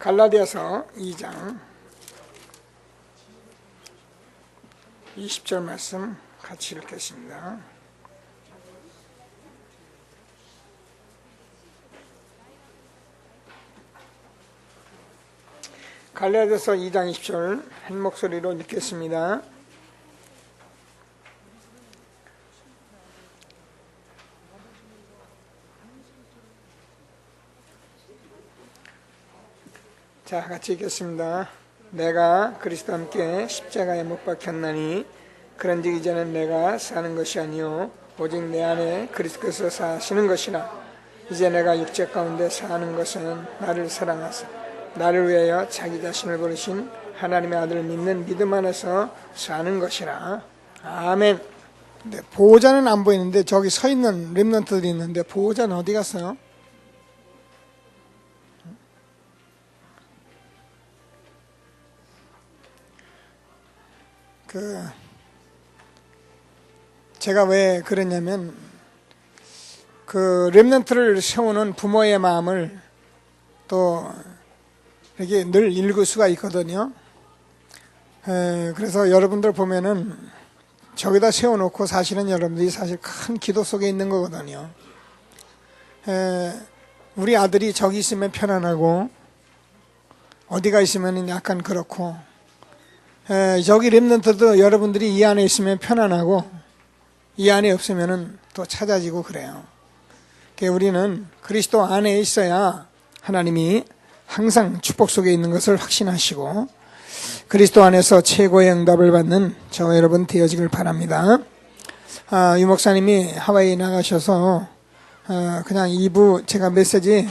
갈라디아서 2장 20절 말씀 같이 읽겠습니다. 갈라디아서 2장 20절 한 목소리로 읽겠습니다. 자, 같이 읽겠습니다. 내가 그리스도와 함께 십자가에 못 박혔나니 그런즉 이제는 내가 사는 것이 아니요 오직 내 안에 그리스도께서 사시는 것이라. 이제 내가 육체 가운데 사는 것은 나를 사랑하사 나를 위하여 자기 자신을 버리신 하나님의 아들을 믿는 믿음 안에서 사는 것이라. 아멘. 네, 보호자는 안 보이는데 저기 서 있는 렘넌트들이 있는데 보호자는 어디 갔어요? 제가 왜 그랬냐면 렘넌트를 세우는 부모의 마음을 또 이렇게 늘 읽을 수가 있거든요. 그래서 여러분들 보면은 저기다 세워놓고 사실은 여러분들이 사실 큰 기도 속에 있는 거거든요. 우리 아들이 저기 있으면 편안하고 어디가 있으면 약간 그렇고 저기 렘넌트도 여러분들이 이 안에 있으면 편안하고 이 안에 없으면 또 찾아지고 그래요. 우리는 그리스도 안에 있어야 하나님이 항상 축복 속에 있는 것을 확신하시고 그리스도 안에서 최고의 응답을 받는 저와 여러분 되어지길 바랍니다. 유 목사님이 하와이 나가셔서 그냥 2부 제가 메시지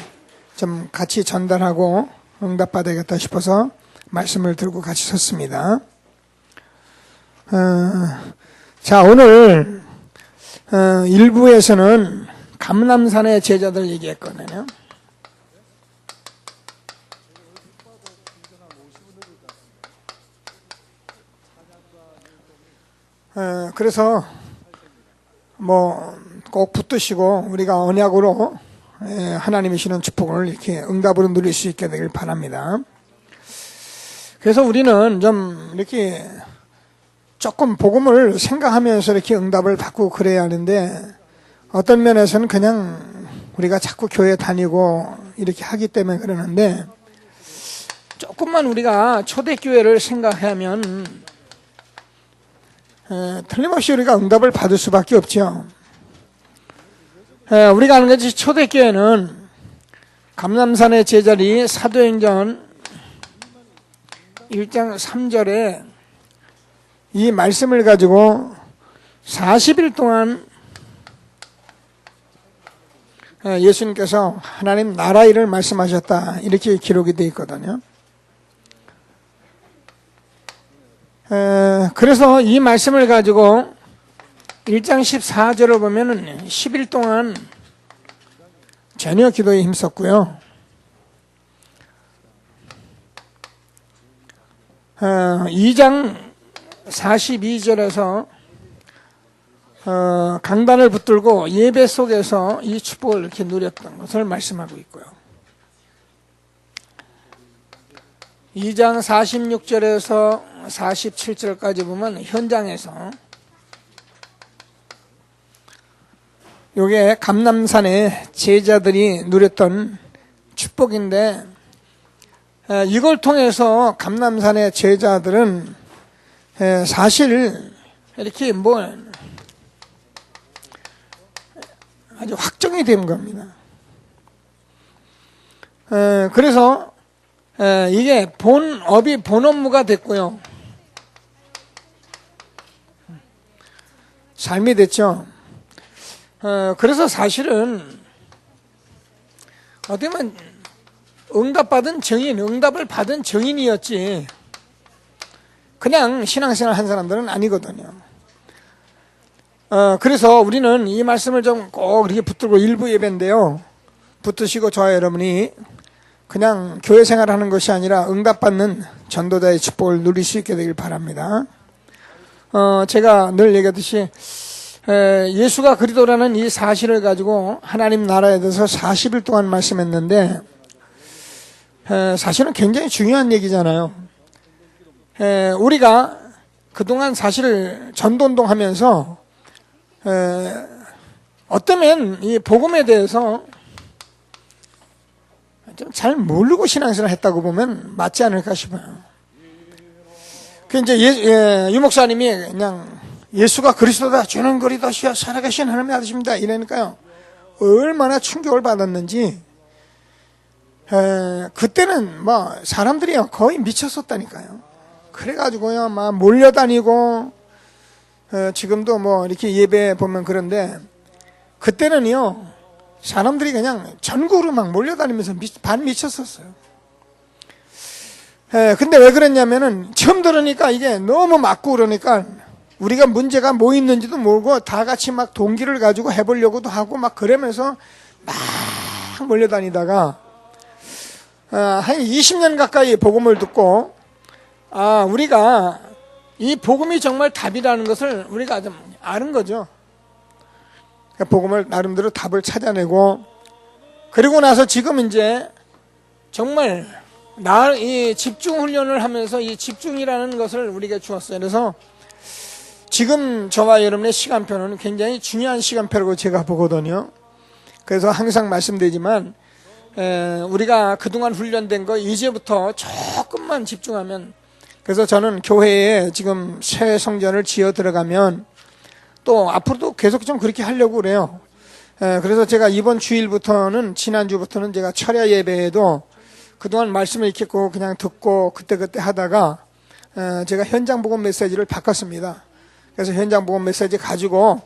좀 같이 전달하고 응답 받아야겠다 싶어서 말씀을 들고 같이 섰습니다. 자, 오늘 1부에서는 감람산의 제자들 얘기했거든요. 그래서 꼭 붙드시고 우리가 언약으로 하나님이 주시는 축복을 이렇게 응답으로 누릴 수 있게 되길 바랍니다. 그래서 우리는 좀 이렇게 조금 복음을 생각하면서 이렇게 응답을 받고 그래야 하는데 어떤 면에서는 그냥 우리가 자꾸 교회 다니고 이렇게 하기 때문에 그러는데 조금만 우리가 초대교회를 생각하면 틀림없이 우리가 응답을 받을 수밖에 없죠. 우리가 아는 것이 초대교회는 감람산의 제자리 사도행전 1장 3절에 이 말씀을 가지고 40일 동안 예수님께서 하나님 나라 일을 말씀하셨다 이렇게 기록이 되어 있거든요. 그래서 이 말씀을 가지고 1장 14절을 보면은 10일 동안 전혀 기도에 힘썼고요. 2장 42절에서 강단을 붙들고 예배 속에서 이 축복을 이렇게 누렸던 것을 말씀하고 있고요. 2장 46절에서 47절까지 보면 현장에서 요게 감람산의 제자들이 누렸던 축복인데 이걸 통해서 감람산의 제자들은 사실 이렇게 아주 확정이 된 겁니다. 그래서 이게 본 업무가 됐고요. 삶이 됐죠. 그래서 사실은 어떻게 보면 응답을 받은 증인이었지 그냥 신앙생활 한 사람들은 아니거든요. 그래서 우리는 이 말씀을 좀 꼭 이렇게 붙들고 일부 예배인데요. 붙드시고 저와 여러분이 그냥 교회 생활하는 것이 아니라 응답받는 전도자의 축복을 누릴 수 있게 되길 바랍니다. 제가 늘 얘기하듯이 예수가 그리스도라는 이 사실을 가지고 하나님 나라에 대해서 40일 동안 말씀했는데 사실은 굉장히 중요한 얘기잖아요. 우리가 그동안 사실 전도운동 하면서 어쩌면 이 복음에 대해서 좀 잘 모르고 신앙생활을 했다고 보면 맞지 않을까 싶어요. 그 이제 유 목사님이 그냥 예수가 그리스도다, 주는 그리스도시여 살아계신 하나님의 아들입니다 이러니까요, 얼마나 충격을 받았는지. 그때는 뭐 사람들이 거의 미쳤었다니까요. 그래가지고요 막 몰려다니고, 지금도 뭐 이렇게 예배 보면 그런데, 그때는요 사람들이 그냥 전국으로 막 몰려다니면서 반 미쳤었어요. 근데 왜 그랬냐면은 처음 들으니까 이게 너무 맞고 그러니까 우리가 문제가 뭐 있는지도 모르고 다 같이 막 동기를 가지고 해보려고도 하고 막 그러면서 막 몰려다니다가 한 20년 가까이 복음을 듣고, 우리가 이 복음이 정말 답이라는 것을 우리가 좀 아는 거죠. 복음을 나름대로 답을 찾아내고, 그리고 나서 지금 이제 정말 이 집중 훈련을 하면서 이 집중이라는 것을 우리에게 주었어요. 그래서 지금 저와 여러분의 시간표는 굉장히 중요한 시간표라고 제가 보거든요. 그래서 항상 말씀드리지만 우리가 그동안 훈련된 거 이제부터 조금만 집중하면, 그래서 저는 교회에 지금 새 성전을 지어 들어가면 또 앞으로도 계속 좀 그렇게 하려고 그래요. 그래서 제가 이번 주일부터는, 지난주부터는 제가 철야 예배에도 그동안 말씀을 이렇게 그냥 듣고 그때그때 하다가 제가 현장 복음 메시지를 바꿨습니다. 그래서 현장 복음 메시지 가지고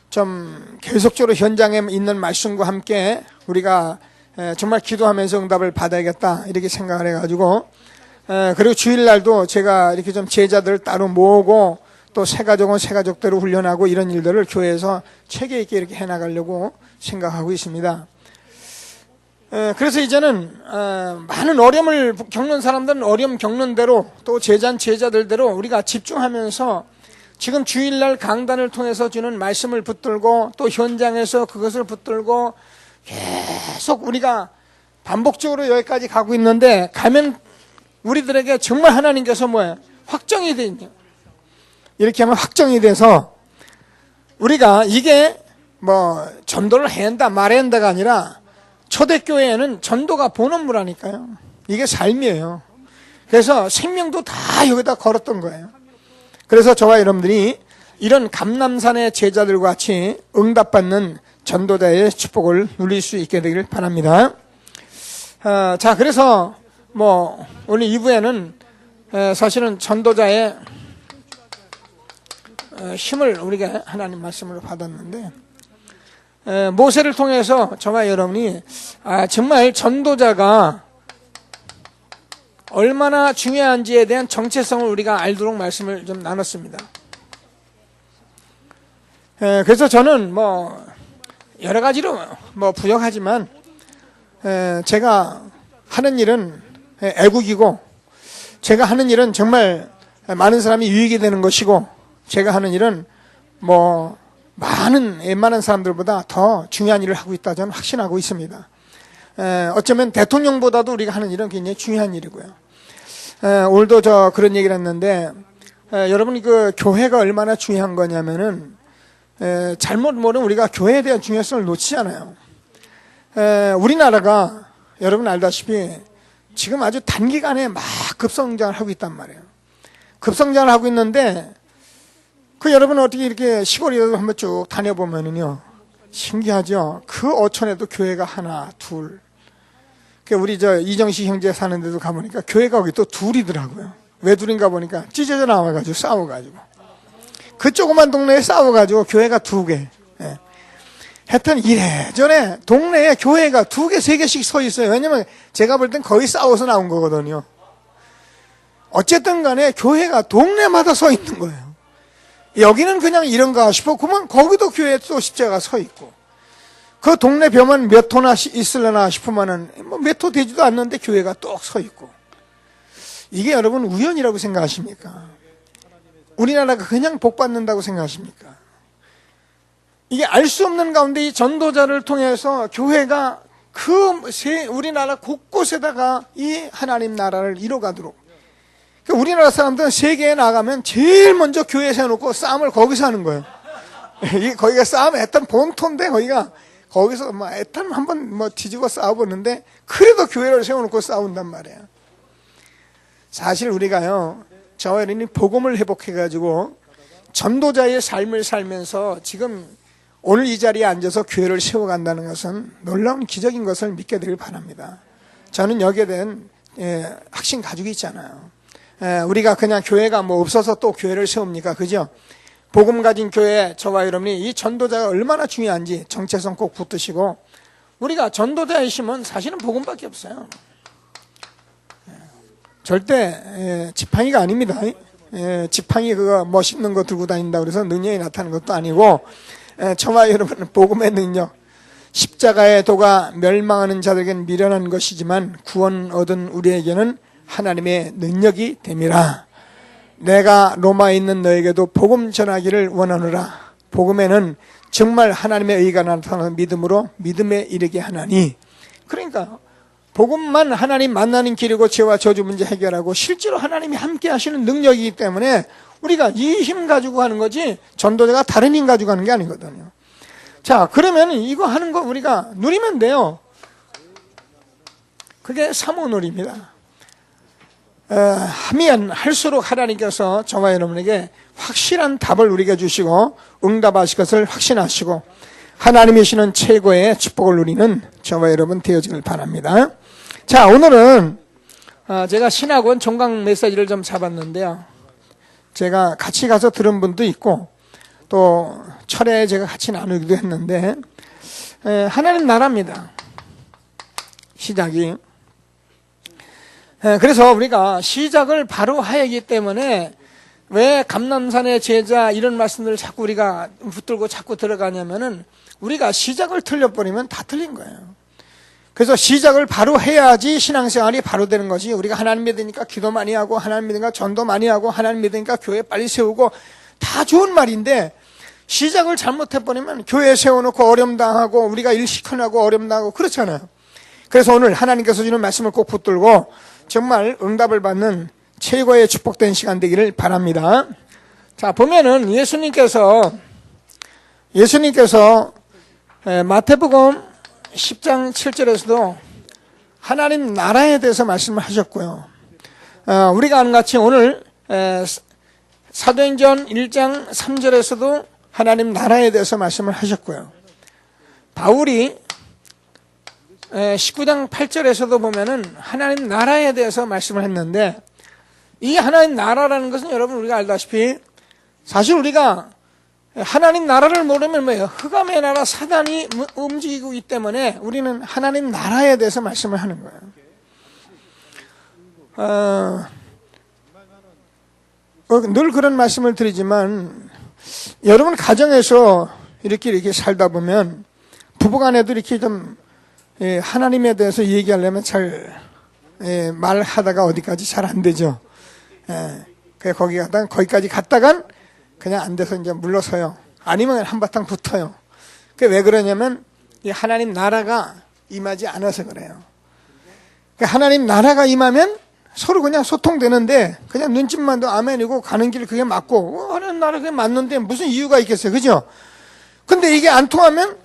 좀 계속적으로 현장에 있는 말씀과 함께 우리가 정말 기도하면서 응답을 받아야겠다 이렇게 생각을 해가지고, 그리고 주일날도 제가 이렇게 좀 제자들 따로 모으고 또 새가족은 새가족대로 훈련하고 이런 일들을 교회에서 체계 있게 이렇게 해나가려고 생각하고 있습니다. 그래서 이제는 많은 어려움을 겪는 사람들은 어려움 겪는 대로, 또 제자는 제자들대로 우리가 집중하면서 지금 주일날 강단을 통해서 주는 말씀을 붙들고 또 현장에서 그것을 붙들고 계속 우리가 반복적으로 여기까지 가고 있는데, 가면 우리들에게 정말 하나님께서 확정이 돼 있네요. 이렇게 하면 확정이 돼서 우리가 이게 전도를 해야 한다 말해야 한다가 아니라, 초대교회에는 전도가 본업무라니까요. 이게 삶이에요. 그래서 생명도 다 여기다 걸었던 거예요. 그래서 저와 여러분들이 이런 감람산의 제자들과 같이 응답받는 전도자의 축복을 누릴 수 있게 되길 바랍니다. 자, 그래서 오늘 2부에는 사실은 전도자의 힘을 우리가 하나님 말씀으로 받았는데, 모세를 통해서 저와 여러분이 정말 전도자가 얼마나 중요한지에 대한 정체성을 우리가 알도록 말씀을 좀 나눴습니다. 그래서 저는 여러 가지로 부족하지만 제가 하는 일은 애국이고, 제가 하는 일은 정말 많은 사람이 유익이 되는 것이고, 제가 하는 일은 웬만한 사람들보다 더 중요한 일을 하고 있다 저는 확신하고 있습니다. 어쩌면 대통령보다도 우리가 하는 일은 굉장히 중요한 일이고요. 오늘도 저 그런 얘기를 했는데, 여러분이 그 교회가 얼마나 중요한 거냐면은, 잘못 모르면 우리가 교회에 대한 중요성을 놓치지 않아요. 우리나라가 여러분 알다시피 지금 아주 단기간에 막 급성장을 하고 있단 말이에요. 급성장을 하고 있는데, 여러분 어떻게 이렇게 시골이라도 한번 쭉 다녀보면은요, 신기하죠? 그 어촌에도 교회가 하나, 둘. 우리 이정식 형제 사는 데도 가보니까 교회가 거기 또 둘이더라고요. 왜 둘인가 보니까 찢어져 나와가지고 싸워가지고. 그 조그만 동네에 싸워가지고 교회가 2개. 하여튼 이래저래 동네에 교회가 2개, 3개씩 서 있어요. 왜냐면 제가 볼 땐 거의 싸워서 나온 거거든요. 어쨌든 간에 교회가 동네마다 서 있는 거예요. 여기는 그냥 이런가 싶어. 그러면 거기도 교회에 또 십자가 서 있고, 그 동네 벼만 몇 호나 있으려나 싶으면은 몇 호 되지도 않는데 교회가 또 서 있고. 이게 여러분 우연이라고 생각하십니까? 우리나라가 그냥 복 받는다고 생각하십니까? 이게 알 수 없는 가운데 이 전도자를 통해서 교회가 우리나라 곳곳에다가 이 하나님 나라를 이뤄가도록. 우리나라 사람들은 세계에 나가면 제일 먼저 교회 세워놓고 싸움을 거기서 하는 거예요. 거기가 싸움 애탄 본토인데 거기서 애탄 한번 뒤집어 싸워보는데 그래도 교회를 세워놓고 싸운단 말이에요. 사실 우리가요, 저와 여러분이 복음을 회복해가지고 전도자의 삶을 살면서 지금 오늘 이 자리에 앉아서 교회를 세워간다는 것은 놀라운 기적인 것을 믿게 되길 바랍니다. 저는 여기에 대한 확신 가지고 있잖아요. 우리가 그냥 교회가 없어서 또 교회를 세웁니까? 그죠? 복음 가진 교회, 저와 여러분이 이 전도자가 얼마나 중요한지 정체성 꼭 붙드시고, 우리가 전도자이시면 사실은 복음밖에 없어요. 절대 지팡이가 아닙니다. 지팡이 그거 멋있는 거 들고 다닌다고 그래서 능력이 나타나는 것도 아니고, 저와 여러분은 복음의 능력, 십자가의 도가 멸망하는 자들에게는 미련한 것이지만 구원 얻은 우리에게는 하나님의 능력이 됨이라. 내가 로마에 있는 너에게도 복음 전하기를 원하노라. 복음에는 정말 하나님의 의가 나타나는 믿음으로 믿음에 이르게 하나니. 그러니까 복음만 하나님 만나는 길이고 죄와 저주 문제 해결하고 실제로 하나님이 함께 하시는 능력이기 때문에 우리가 이 힘 가지고 하는 거지 전도자가 다른 힘 가지고 하는 게 아니거든요. 자, 그러면 이거 하는 거 우리가 누리면 돼요. 그게 사모놀이입니다. 하면 할수록 하나님께서 저와 여러분에게 확실한 답을 우리에게 주시고 응답하실 것을 확신하시고 하나님이시는 최고의 축복을 누리는 저와 여러분 되어지길 바랍니다. 자, 오늘은 제가 신학원 종강 메시지를 좀 잡았는데요. 제가 같이 가서 들은 분도 있고 또 철회에 제가 같이 나누기도 했는데, 하나님 나라입니다. 시작이. 그래서 우리가 시작을 바로 하기 때문에 왜 감람산의 제자 이런 말씀들을 자꾸 우리가 붙들고 자꾸 들어가냐면은 우리가 시작을 틀려버리면 다 틀린 거예요. 그래서 시작을 바로 해야지 신앙생활이 바로 되는 것이, 우리가 하나님 믿으니까 기도 많이 하고 하나님 믿으니까 전도 많이 하고 하나님 믿으니까 교회 빨리 세우고 다 좋은 말인데 시작을 잘못해버리면 교회 세워놓고 어려움당하고 우리가 일 시켜나고 어려움당하고 그렇잖아요. 그래서 오늘 하나님께서 주는 말씀을 꼭 붙들고 정말 응답을 받는 최고의 축복된 시간 되기를 바랍니다. 자, 보면은 예수님께서 마태복음 10장 7절에서도 하나님 나라에 대해서 말씀을 하셨고요. 우리가 아는 같이 오늘 사도행전 1장 3절에서도 하나님 나라에 대해서 말씀을 하셨고요. 바울이 19장 8절에서도 보면은 하나님 나라에 대해서 말씀을 했는데, 이 하나님 나라라는 것은 여러분 우리가 알다시피 사실 우리가 하나님 나라를 모르면 뭐예요? 흑암의 나라 사단이 움직이고 있기 때문에 우리는 하나님 나라에 대해서 말씀을 하는 거예요. 늘 그런 말씀을 드리지만 여러분 가정에서 이렇게 살다 보면 부부간에도 이렇게 좀 하나님에 대해서 얘기하려면 잘 말하다가 어디까지 잘 안 되죠. 거기까지 갔다간 그냥 안 돼서 이제 물러서요. 아니면 한바탕 붙어요. 그게 왜 그러냐면 이 하나님 나라가 임하지 않아서 그래요. 하나님 나라가 임하면 서로 그냥 소통되는데 그냥 눈짓만 도 아멘이고 가는 길 그게 맞고 하나님 나라 그게 맞는데 무슨 이유가 있겠어요. 그죠? 근데 이게 안 통하면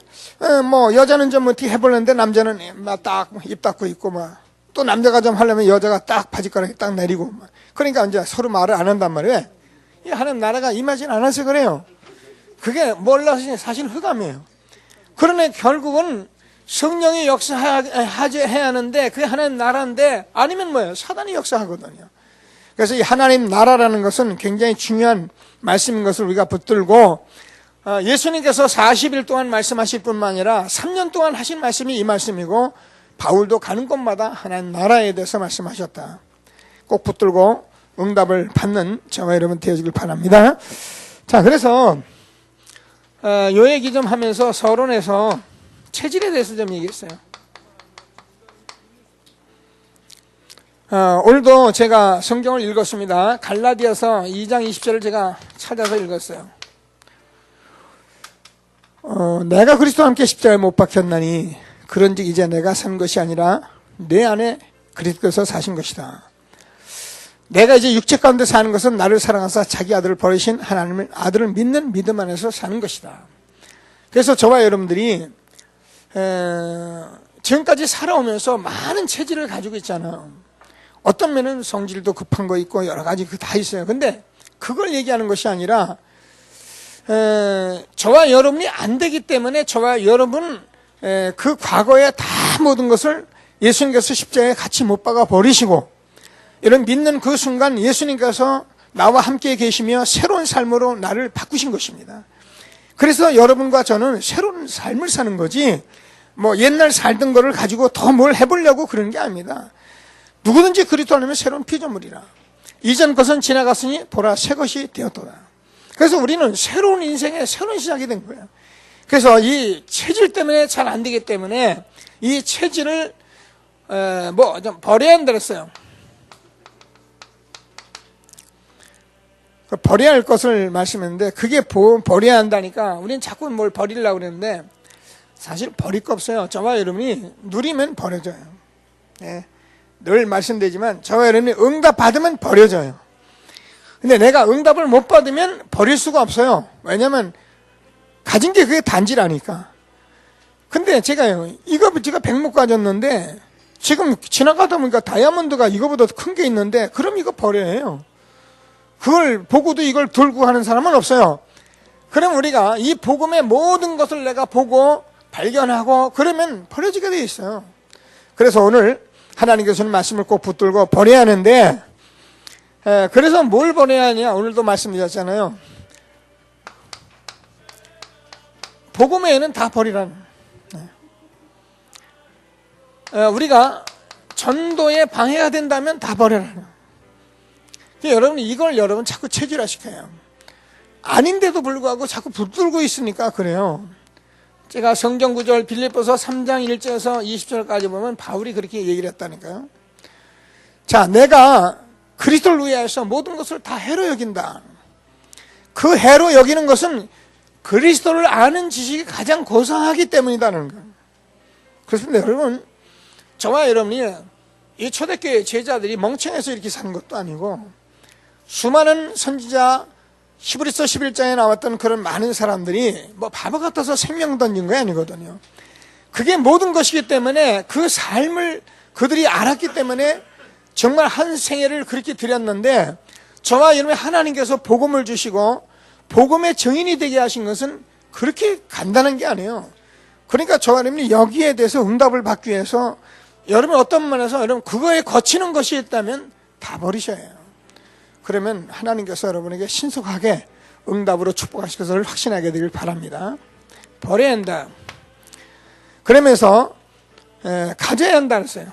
여자는 좀 어떻게 해보려는데 남자는 막 딱 입 닫고 있고 또 남자가 좀 하려면 여자가 딱 바지가락이 딱 내리고 그러니까 이제 서로 말을 안 한단 말이에요. 이 하나님 나라가 임하진 않아서 그래요. 그게 몰라서 사실 흑암이에요. 그러니 결국은 성령이 역사해야 하는데 그게 하나님 나라인데 아니면 뭐예요? 사단이 역사하거든요. 그래서 이 하나님 나라라는 것은 굉장히 중요한 말씀인 것을 우리가 붙들고, 예수님께서 40일 동안 말씀하실 뿐만 아니라 3년 동안 하신 말씀이 이 말씀이고, 바울도 가는 곳마다 하나님 나라에 대해서 말씀하셨다. 꼭 붙들고 응답을 받는 저와 여러분 되어지길 바랍니다. 자, 그래서 요 얘기 좀 하면서 서론에서 체질에 대해서 좀 얘기했어요. 오늘도 제가 성경을 읽었습니다. 갈라디아서 2장 20절을 제가 찾아서 읽었어요. 내가 그리스도와 함께 십자가에 못 박혔나니 그런즉 이제 내가 산 것이 아니라 내 안에 그리스도께서 사신 것이다. 내가 이제 육체 가운데 사는 것은 나를 사랑하사 자기 아들을 버리신 하나님의 아들을 믿는 믿음 안에서 사는 것이다. 그래서 저와 여러분들이 지금까지 살아오면서 많은 체질을 가지고 있잖아요. 어떤 면은 성질도 급한 거 있고 여러 가지 다 있어요. 근데 그걸 얘기하는 것이 아니라 저와 여러분이 안 되기 때문에 저와 여러분 그 과거의 다 모든 것을 예수님께서 십자가에 같이 못 박아 버리시고 이런 믿는 그 순간 예수님께서 나와 함께 계시며 새로운 삶으로 나를 바꾸신 것입니다. 그래서 여러분과 저는 새로운 삶을 사는 거지 뭐 옛날 살던 거를 가지고 더 뭘 해보려고 그러는 게 아닙니다. 누구든지 그리스도 안에는 새로운 피조물이라. 이전 것은 지나갔으니 보라 새 것이 되었도다. 그래서 우리는 새로운 인생의 새로운 시작이 된 거예요. 그래서 이 체질 때문에 잘 안 되기 때문에 이 체질을 좀 버려야 한다 그랬어요. 버려야 할 것을 말씀했는데 그게 버려야 한다니까 우리는 자꾸 뭘 버리려고 그러는데 사실 버릴 거 없어요. 저와 여러분이 누리면 버려져요. 네. 늘 말씀드리지만 저와 여러분이 응답 받으면 버려져요. 근데 내가 응답을 못 받으면 버릴 수가 없어요. 왜냐하면 가진 게 그게 단지라니까. 근데 제가 백목 가졌는데 지금 지나가다 보니까 다이아몬드가 이거보다 큰 게 있는데 그럼 이거 버려요. 그걸 보고도 이걸 들고 하는 사람은 없어요. 그럼 우리가 이 복음의 모든 것을 내가 보고 발견하고 그러면 버려지게 되어 있어요. 그래서 오늘 하나님께서는 말씀을 꼭 붙들고 버려야 하는데 그래서 뭘 버려야 하냐 오늘도 말씀드렸잖아요. 복음 외에는 다 버리라는. 우리가 전도에 방해가 된다면 다 버려라는. 여러분 이걸 여러분 자꾸 체질화시켜요. 아닌데도 불구하고 자꾸 붙들고 있으니까 그래요. 제가 성경구절 빌립보서 3장 1절에서 20절까지 보면 바울이 그렇게 얘기를 했다니까요. 자, 내가 그리스도를 위하여서 모든 것을 다 해로 여긴다. 그 해로 여기는 것은 그리스도를 아는 지식이 가장 고상하기 때문이라는 거예요. 그렇습니다. 여러분, 저와 여러분이 이 초대교회 제자들이 멍청해서 이렇게 사는 것도 아니고 수많은 선지자 히브리서 11장에 나왔던 그런 많은 사람들이 뭐 바보 같아서 생명 던진 거 아니거든요. 그게 모든 것이기 때문에 그 삶을 그들이 알았기 때문에 정말 한 생애를 그렇게 드렸는데 저와 여러분 하나님께서 복음을 주시고 복음의 증인이 되게 하신 것은 그렇게 간단한 게 아니에요. 그러니까 저와 여러분이 여기에 대해서 응답을 받기 위해서 여러분 어떤 면에서 여러분 그거에 거치는 것이 있다면 다 버리셔야 해요. 그러면 하나님께서 여러분에게 신속하게 응답으로 축복하실 것을 확신하게 되길 바랍니다. 버려야 한다. 그러면서 가져야 한다 그랬어요.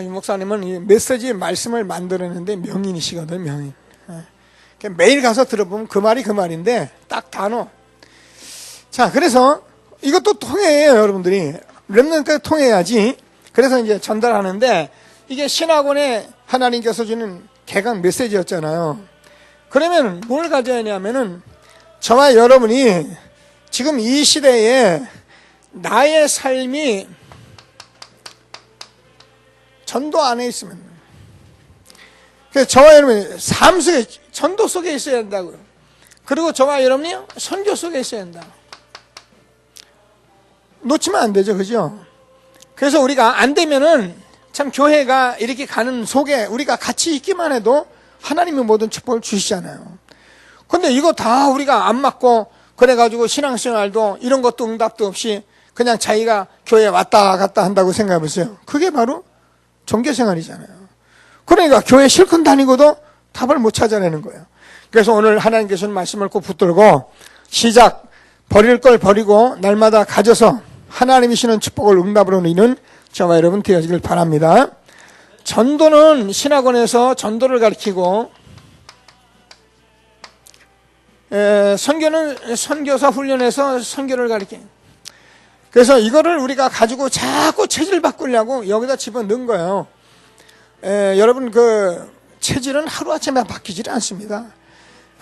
이 목사님은 이 메시지 말씀을 만들었는데 명인이시거든요. 명인. 매일 가서 들어보면 그 말이 그 말인데 딱 단어. 자, 그래서 이것도 통해요, 여러분들이. 렘넌트까지 통해야지. 그래서 이제 전달하는데 이게 신학원에 하나님께서 주는 개강 메시지였잖아요. 그러면 뭘 가져야 하냐면은 저와 여러분이 지금 이 시대에 나의 삶이 전도 안에 있으면 그래서 저와 여러분이 삶 속에 전도 속에 있어야 한다고요. 그리고 저와 여러분이 선교 속에 있어야 한다. 놓치면 안 되죠, 그죠? 그래서 우리가 안 되면은 참 교회가 이렇게 가는 속에 우리가 같이 있기만 해도 하나님이 모든 축복을 주시잖아요. 근데 이거 다 우리가 안 맞고 그래가지고 신앙생활도 이런 것도 응답도 없이 그냥 자기가 교회에 왔다 갔다 한다고 생각해 보세요. 그게 바로 종교생활이잖아요. 그러니까 교회 실컷 다니고도 답을 못 찾아내는 거예요. 그래서 오늘 하나님께서는 말씀을 꼭 붙들고 시작 버릴 걸 버리고 날마다 가져서 하나님이 주시는 축복을 응답으로 누리는 저와 여러분 되어지길 바랍니다. 전도는 신학원에서 전도를 가르치고 선교는 선교사 훈련에서 선교를 가르쳐요. 그래서 이거를 우리가 가지고 자꾸 체질 바꾸려고 여기다 집어넣은 거예요. 여러분 그 체질은 하루아침에 바뀌질 않습니다.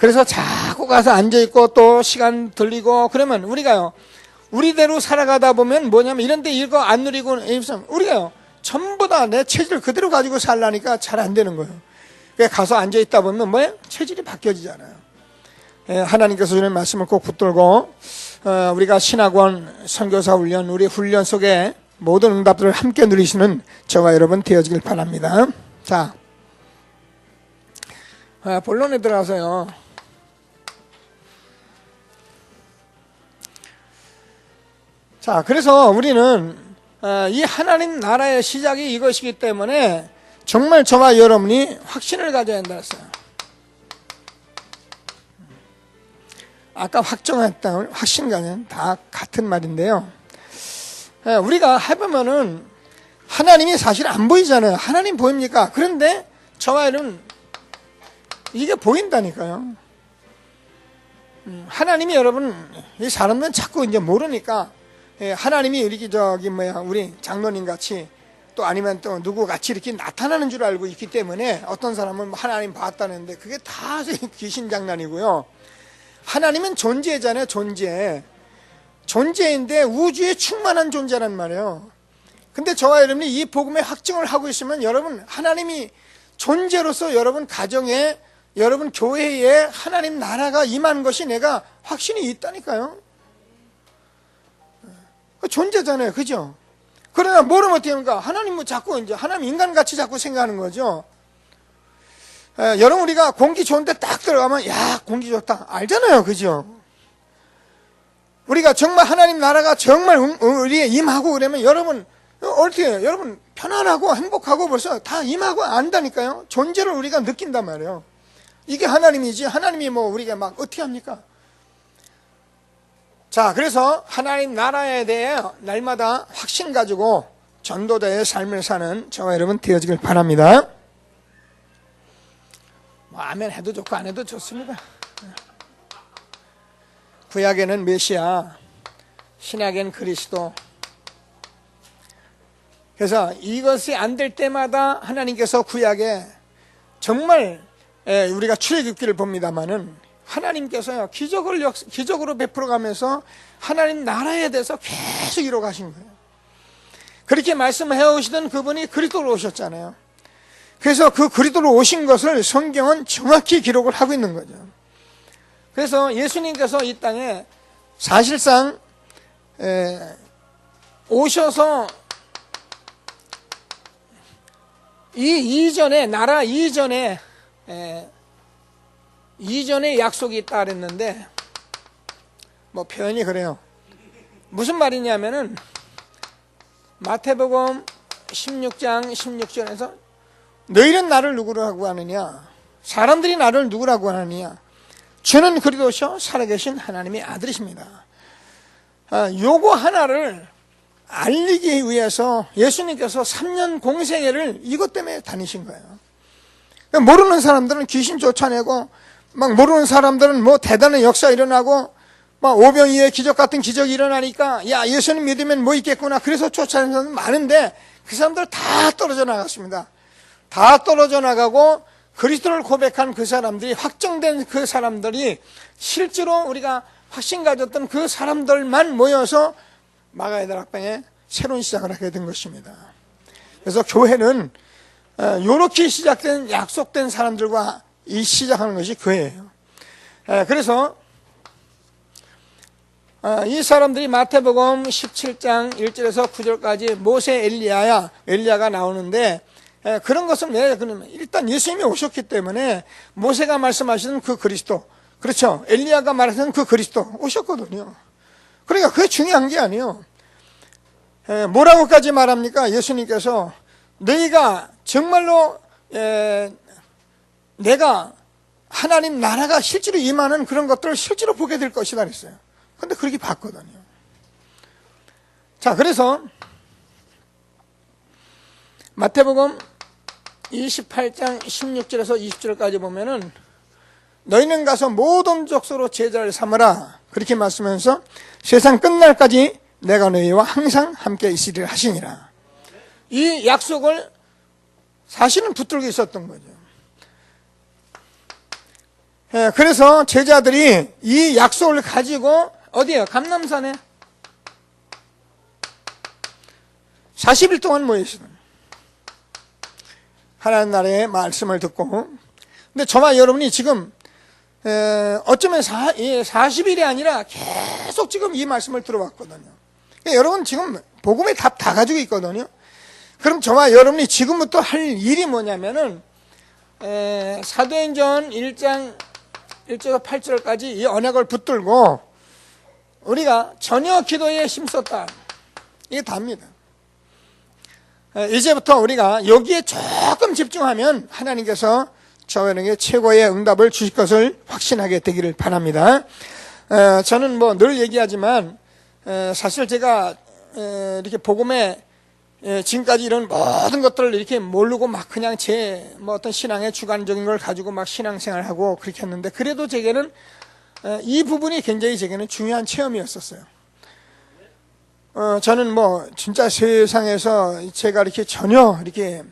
그래서 자꾸 가서 앉아있고 또 시간 들리고 그러면 우리가요, 우리대로 살아가다 보면 뭐냐면 이런데 이거 안 누리고 우리가요, 전부 다 내 체질을 그대로 가지고 살라니까 잘 안 되는 거예요. 가서 앉아있다 보면 뭐예요? 체질이 바뀌어지잖아요. 하나님께서 주는 말씀을 꼭 붙들고 우리가 신학원, 선교사 훈련, 우리 훈련 속에 모든 응답들을 함께 누리시는 저와 여러분 되어지길 바랍니다. 자, 본론에 들어가서요. 자, 그래서 우리는 이 하나님 나라의 시작이 이것이기 때문에 정말 저와 여러분이 확신을 가져야 한다 했어요. 아까 확정했다, 확신 가는 다 같은 말인데요. 우리가 해보면은 하나님이 사실 안 보이잖아요. 하나님 보입니까? 그런데 저와 여러분 이게 보인다니까요. 하나님이 여러분, 이 사람들은 자꾸 이제 모르니까 하나님이 이렇게 우리 장로님 같이 또 아니면 또 누구 같이 이렇게 나타나는 줄 알고 있기 때문에 어떤 사람은 하나님 봤다는데 그게 다 귀신 장난이고요. 하나님은 존재잖아요. 존재인데 우주에 충만한 존재란 말이에요. 근데 저와 여러분이 이 복음의 확증을 하고 있으면 여러분, 하나님이 존재로서 여러분 가정에, 여러분 교회에 하나님 나라가 임한 것이 내가 확신이 있다니까요. 존재잖아요. 그죠? 그러나 모르면 어떻게 합니까? 하나님은 자꾸 이제 하나님 인간같이 자꾸 생각하는 거죠. 여러분, 우리가 공기 좋은데 딱 들어가면 야, 공기 좋다 알잖아요. 그죠? 우리가 정말 하나님 나라가 정말 우리에 임하고 그러면 여러분 어떻게 해요? 여러분 편안하고 행복하고 벌써 다 임하고 안다니까요. 존재를 우리가 느낀단 말이에요. 이게 하나님이지, 하나님이 우리가 막 어떻게 합니까? 자, 그래서 하나님 나라에 대해 날마다 확신 가지고 전도자의 삶을 사는 저와 여러분 되어지길 바랍니다. 아멘 해도 좋고 안 해도 좋습니다. 구약에는 메시아, 신약에는 그리스도. 그래서 이것이 안 될 때마다 하나님께서 구약에 정말 우리가 출애굽기를 봅니다마는 하나님께서요 기적으로 베풀어가면서 하나님 나라에 대해서 계속 이뤄가신 거예요. 그렇게 말씀해 오시던 그분이 그리스도로 오셨잖아요. 그래서 그 그리스도로 오신 것을 성경은 정확히 기록을 하고 있는 거죠. 그래서 예수님께서 이 땅에 사실상 오셔서 나라 이전에 약속이 있다 그랬는데 표현이 그래요. 무슨 말이냐면은 마태복음 16장 16절에서 너희는 나를 누구라고 하느냐, 사람들이 나를 누구라고 하느냐, 주는 그리스도시요 살아계신 하나님의 아들이십니다. 요거 하나를 알리기 위해서 예수님께서 3년 공생애를 이것 때문에 다니신 거예요. 모르는 사람들은 귀신 쫓아내고, 모르는 사람들은 대단한 역사 일어나고, 오병이의 기적 같은 기적이 일어나니까 야, 예수님 믿으면 있겠구나, 그래서 쫓아내는 사람들 많은데 그 사람들 다 떨어져 나갔습니다. 다 떨어져 나가고 그리스도를 고백한 그 사람들이, 확정된 그 사람들이, 실제로 우리가 확신 가졌던 그 사람들만 모여서 마가의 다락방에 새로운 시작을 하게 된 것입니다. 그래서 교회는 이렇게 시작된, 약속된 사람들과 시작하는 것이 교회예요. 그래서 이 사람들이 마태복음 17장 1절에서 9절까지 모세, 엘리야가 나오는데, 그런 것은 왜 그러면 일단 예수님이 오셨기 때문에 모세가 말씀하시는 그 그리스도, 그렇죠, 엘리야가 말하는 그 그리스도 오셨거든요. 그러니까 그게 중요한 게 아니에요. 뭐라고까지 말합니까? 예수님께서 너희가 정말로 내가 하나님 나라가 실제로 임하는 그런 것들을 실제로 보게 될 것이다 그랬어요. 근데 그렇게 봤거든요. 자, 그래서 마태복음 28장 16절에서 20절까지 보면은 너희는 가서 모든 족속으로 제자를 삼으라, 그렇게 말씀하면서 세상 끝날까지 내가 너희와 항상 함께 있으리라 하시니라. 이 약속을 사실은 붙들고 있었던 거죠. 그래서 제자들이 이 약속을 가지고 어디에요? 감람산에 40일 동안 모였어요. 하나님 나라의 말씀을 듣고. 근데 저와 여러분이 지금 어쩌면 40일이 아니라 계속 지금 이 말씀을 들어왔거든요. 그러니까 여러분 지금 복음의 답 다 가지고 있거든요. 그럼 저와 여러분이 지금부터 할 일이 뭐냐면은 사도행전 1장 1절에서 8절까지 이 언약을 붙들고 우리가 전혀 기도에 힘썼다. 이게 답니다. 이제부터 우리가 여기에 조금 집중하면 하나님께서 저에게 최고의 응답을 주실 것을 확신하게 되기를 바랍니다. 저는 뭐 늘 얘기하지만 사실 제가 이렇게 복음에 지금까지 이런 모든 것들을 이렇게 모르고 막 그냥 제 뭐 어떤 신앙의 주관적인 걸 가지고 막 신앙생활하고 그렇게 했는데 그래도 제게는 이 부분이 굉장히 제게는 중요한 체험이었었어요. 저는 뭐 진짜 세상에서 제가 이렇게 전혀 이렇게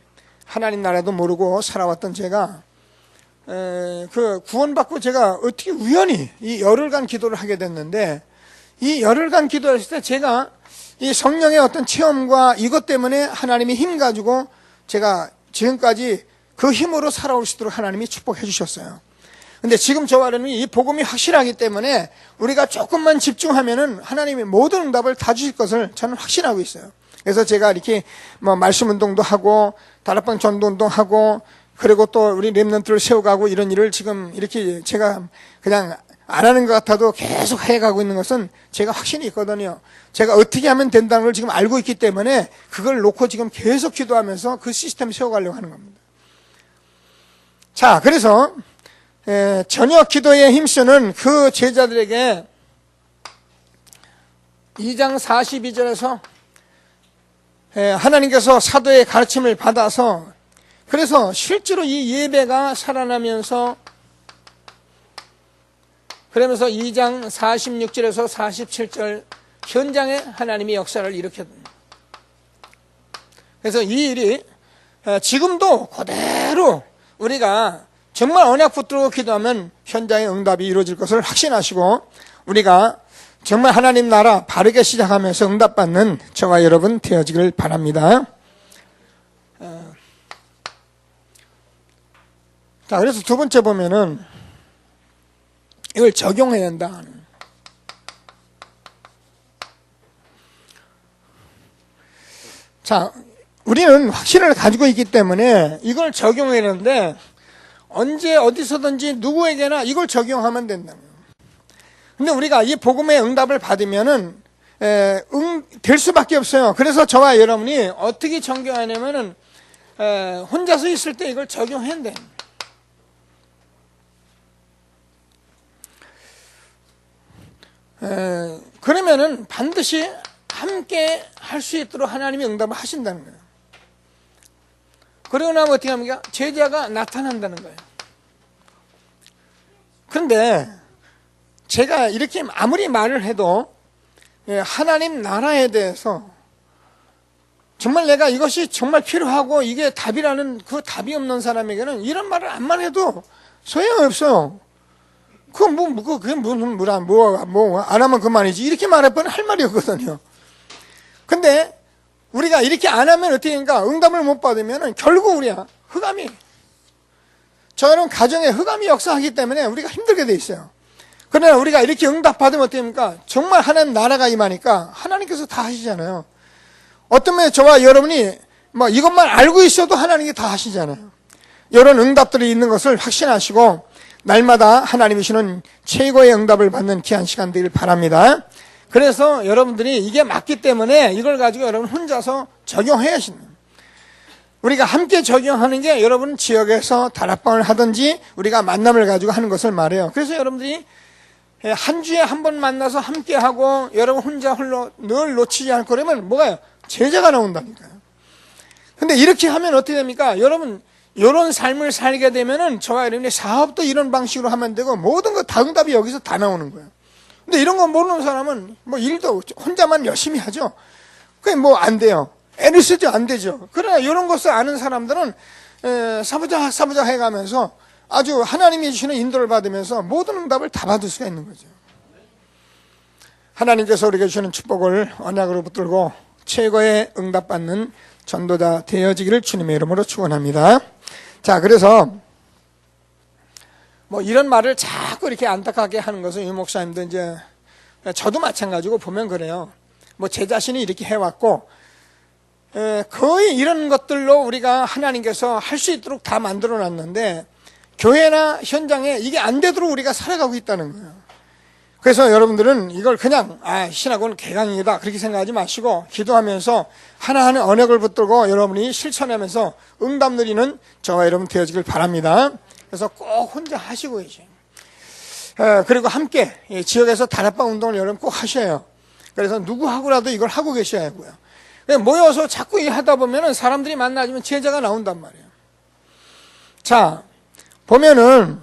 하나님 나라도 모르고 살아왔던 제가 그 구원받고 제가 어떻게 우연히 이 열흘간 기도를 하게 됐는데 이 열흘간 기도했을 때 제가 이 성령의 어떤 체험과 이것 때문에 하나님이 힘 가지고 제가 지금까지 그 힘으로 살아올 수 있도록 하나님이 축복해 주셨어요. 근데 지금 저와 여러분이 이 복음이 확실하기 때문에 우리가 조금만 집중하면은 하나님이 모든 응답을 다 주실 것을 저는 확신하고 있어요. 그래서 제가 이렇게 뭐 말씀 운동도 하고 다락방 전도 운동하고 그리고 또 우리 렘넌트를 세워가고 이런 일을 지금 이렇게 제가 그냥 안 하는 것 같아도 계속 해가고 있는 것은 제가 확신이 있거든요. 제가 어떻게 하면 된다는 걸 지금 알고 있기 때문에 그걸 놓고 지금 계속 기도하면서 그 시스템 세워가려고 하는 겁니다. 자, 그래서 저녁 기도에 힘쓰는 그 제자들에게 2장 42절에서 하나님께서 사도의 가르침을 받아서 그래서 실제로 이 예배가 살아나면서 그러면서 2장 46절에서 47절 현장에 하나님이 역사를 일으켰습니다. 그래서 이 일이 지금도 그대로 우리가 정말 언약 붙들고 기도하면 현장의 응답이 이루어질 것을 확신하시고 우리가 정말 하나님 나라 바르게 시작하면서 응답받는 저와 여러분 되어지길 바랍니다. 자, 그래서 두 번째 보면은 이걸 적용해야 한다. 자, 우리는 확신을 가지고 있기 때문에 이걸 적용해야 하는데 언제 어디서든지 누구에게나 이걸 적용하면 된다는 거예요. 근데 우리가 이 복음의 응답을 받으면은 될 수밖에 없어요. 그래서 저와 여러분이 어떻게 적용하냐면은 혼자서 있을 때 이걸 적용해야 돼. 그러면은 반드시 함께 할 수 있도록 하나님이 응답을 하신다는 거예요. 그러고 나면 어떻게 합니까? 제자가 나타난다는 거예요. 그런데 제가 이렇게 아무리 말을 해도 하나님 나라에 대해서 정말 내가 이것이 정말 필요하고 이게 답이라는 그 답이 없는 사람에게는 이런 말을 안만 해도 소용없어요. 그게 안 하면 그만이지. 이렇게 말할 뻔 할 말이 없거든요. 근데 우리가 이렇게 안 하면 어떻게 되니까 응답을 못 받으면 결국 우리가 흑암이 저는 가정에 흑암이 역사하기 때문에 우리가 힘들게 돼 있어요. 그러나 우리가 이렇게 응답 받으면 어떻게 됩니까? 정말 하나님 나라가 임하니까 하나님께서 다 하시잖아요. 어떤 면에 저와 여러분이 뭐 이것만 알고 있어도 하나님이 다 하시잖아요. 이런 응답들이 있는 것을 확신하시고 날마다 하나님이 주시는 최고의 응답을 받는 귀한 시간 되길 바랍니다. 그래서 여러분들이 이게 맞기 때문에 이걸 가지고 여러분 혼자서 적용해야 하시는 거예요. 우리가 함께 적용하는 게 여러분 지역에서 다락방을 하든지 우리가 만남을 가지고 하는 것을 말해요. 그래서 여러분들이 한 주에 한 번 만나서 함께 하고 여러분 혼자 홀로 늘 놓치지 않고 그러면 뭐가요? 제자가 나온다니까요. 근데 이렇게 하면 어떻게 됩니까? 여러분 이런 삶을 살게 되면은 저와 여러분의 사업도 이런 방식으로 하면 되고 모든 거 다 응답이 여기서 다 나오는 거예요. 근데 이런 거 모르는 사람은 뭐 일도 혼자만 열심히 하죠. 그게 뭐 안 돼요. 애를 쓰죠. 안 되죠. 그러나 이런 것을 아는 사람들은 사부작 해가면서 아주 하나님이 주시는 인도를 받으면서 모든 응답을 다 받을 수가 있는 거죠. 하나님께서 우리에게 주시는 축복을 언약으로 붙들고 최고의 응답받는 전도자 되어지기를 주님의 이름으로 축원합니다. 자, 그래서 뭐 이런 말을 자꾸 이렇게 안타깝게 하는 것은 유 목사님도 이제 저도 마찬가지고 보면 그래요. 뭐 제 자신이 이렇게 해왔고 거의 이런 것들로 우리가 하나님께서 할 수 있도록 다 만들어 놨는데 교회나 현장에 이게 안 되도록 우리가 살아가고 있다는 거예요. 그래서 여러분들은 이걸 그냥 신학은 개강이다 그렇게 생각하지 마시고 기도하면서 하나하나 언약을 붙들고 여러분이 실천하면서 응답 누리는 저와 여러분 되어지길 바랍니다. 그래서 꼭 혼자 하시고 계세요. 그리고 함께 지역에서 다락방 운동을 여러분 꼭 하셔요. 그래서 누구하고라도 이걸 하고 계셔야 하고요. 모여서 자꾸 하다 보면은 사람들이 만나지면 제자가 나온단 말이에요. 자, 보면은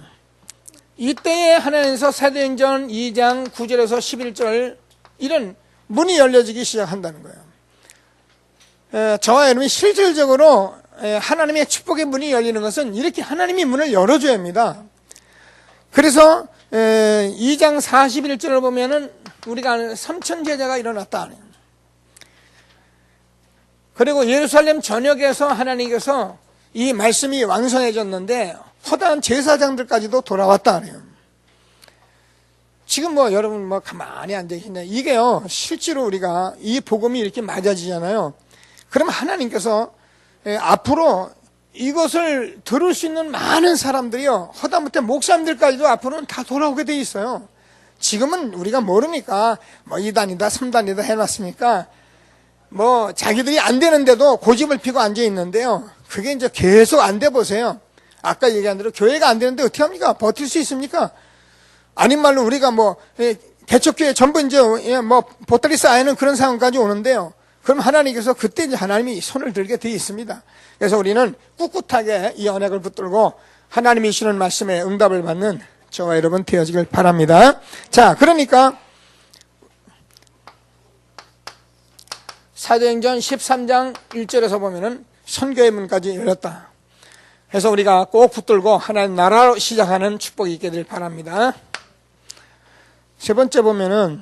이때에 하나님께서 사도행전 2장 9절에서 11절 이런 문이 열려지기 시작한다는 거예요. 저와 여러분이 실질적으로 하나님의 축복의 문이 열리는 것은 이렇게 하나님이 문을 열어줘야 합니다. 그래서 2장 41절을 보면은 우리가 3천 제자가 일어났다. 그리고 예루살렘 전역에서 하나님께서 이 말씀이 왕성해졌는데 허다한 제사장들까지도 돌아왔다 그래요. 지금 뭐 여러분 뭐 가만히 앉아계시네. 이게요 실제로 우리가 이 복음이 이렇게 맞아지잖아요. 그럼 하나님께서 앞으로 이것을 들을 수 있는 많은 사람들이요 허다못해 목사님들까지도 앞으로는 다 돌아오게 돼 있어요. 지금은 우리가 모르니까 뭐 2단이다 3단이다 해놨으니까 뭐 자기들이 안 되는데도 고집을 피고 앉아 있는데요. 그게 이제 계속 안 돼 보세요. 아까 얘기한 대로 교회가 안 되는데 어떻게 합니까? 버틸 수 있습니까? 아닌 말로 우리가 뭐 개척교회 전부 이제 뭐 보따리 쌓이는 그런 상황까지 오는데요. 그럼 하나님께서 그때 이제 하나님이 손을 들게 돼 있습니다. 그래서 우리는 꿋꿋하게 이 언약을 붙들고 하나님이 주시는 말씀에 응답을 받는 저와 여러분 되어지길 바랍니다. 자, 그러니까 사도행전 13장 1절에서 보면은 선교의 문까지 열렸다. 그래서 우리가 꼭 붙들고 하나님 나라로 시작하는 축복이 있게 될 바랍니다. 세 번째 보면은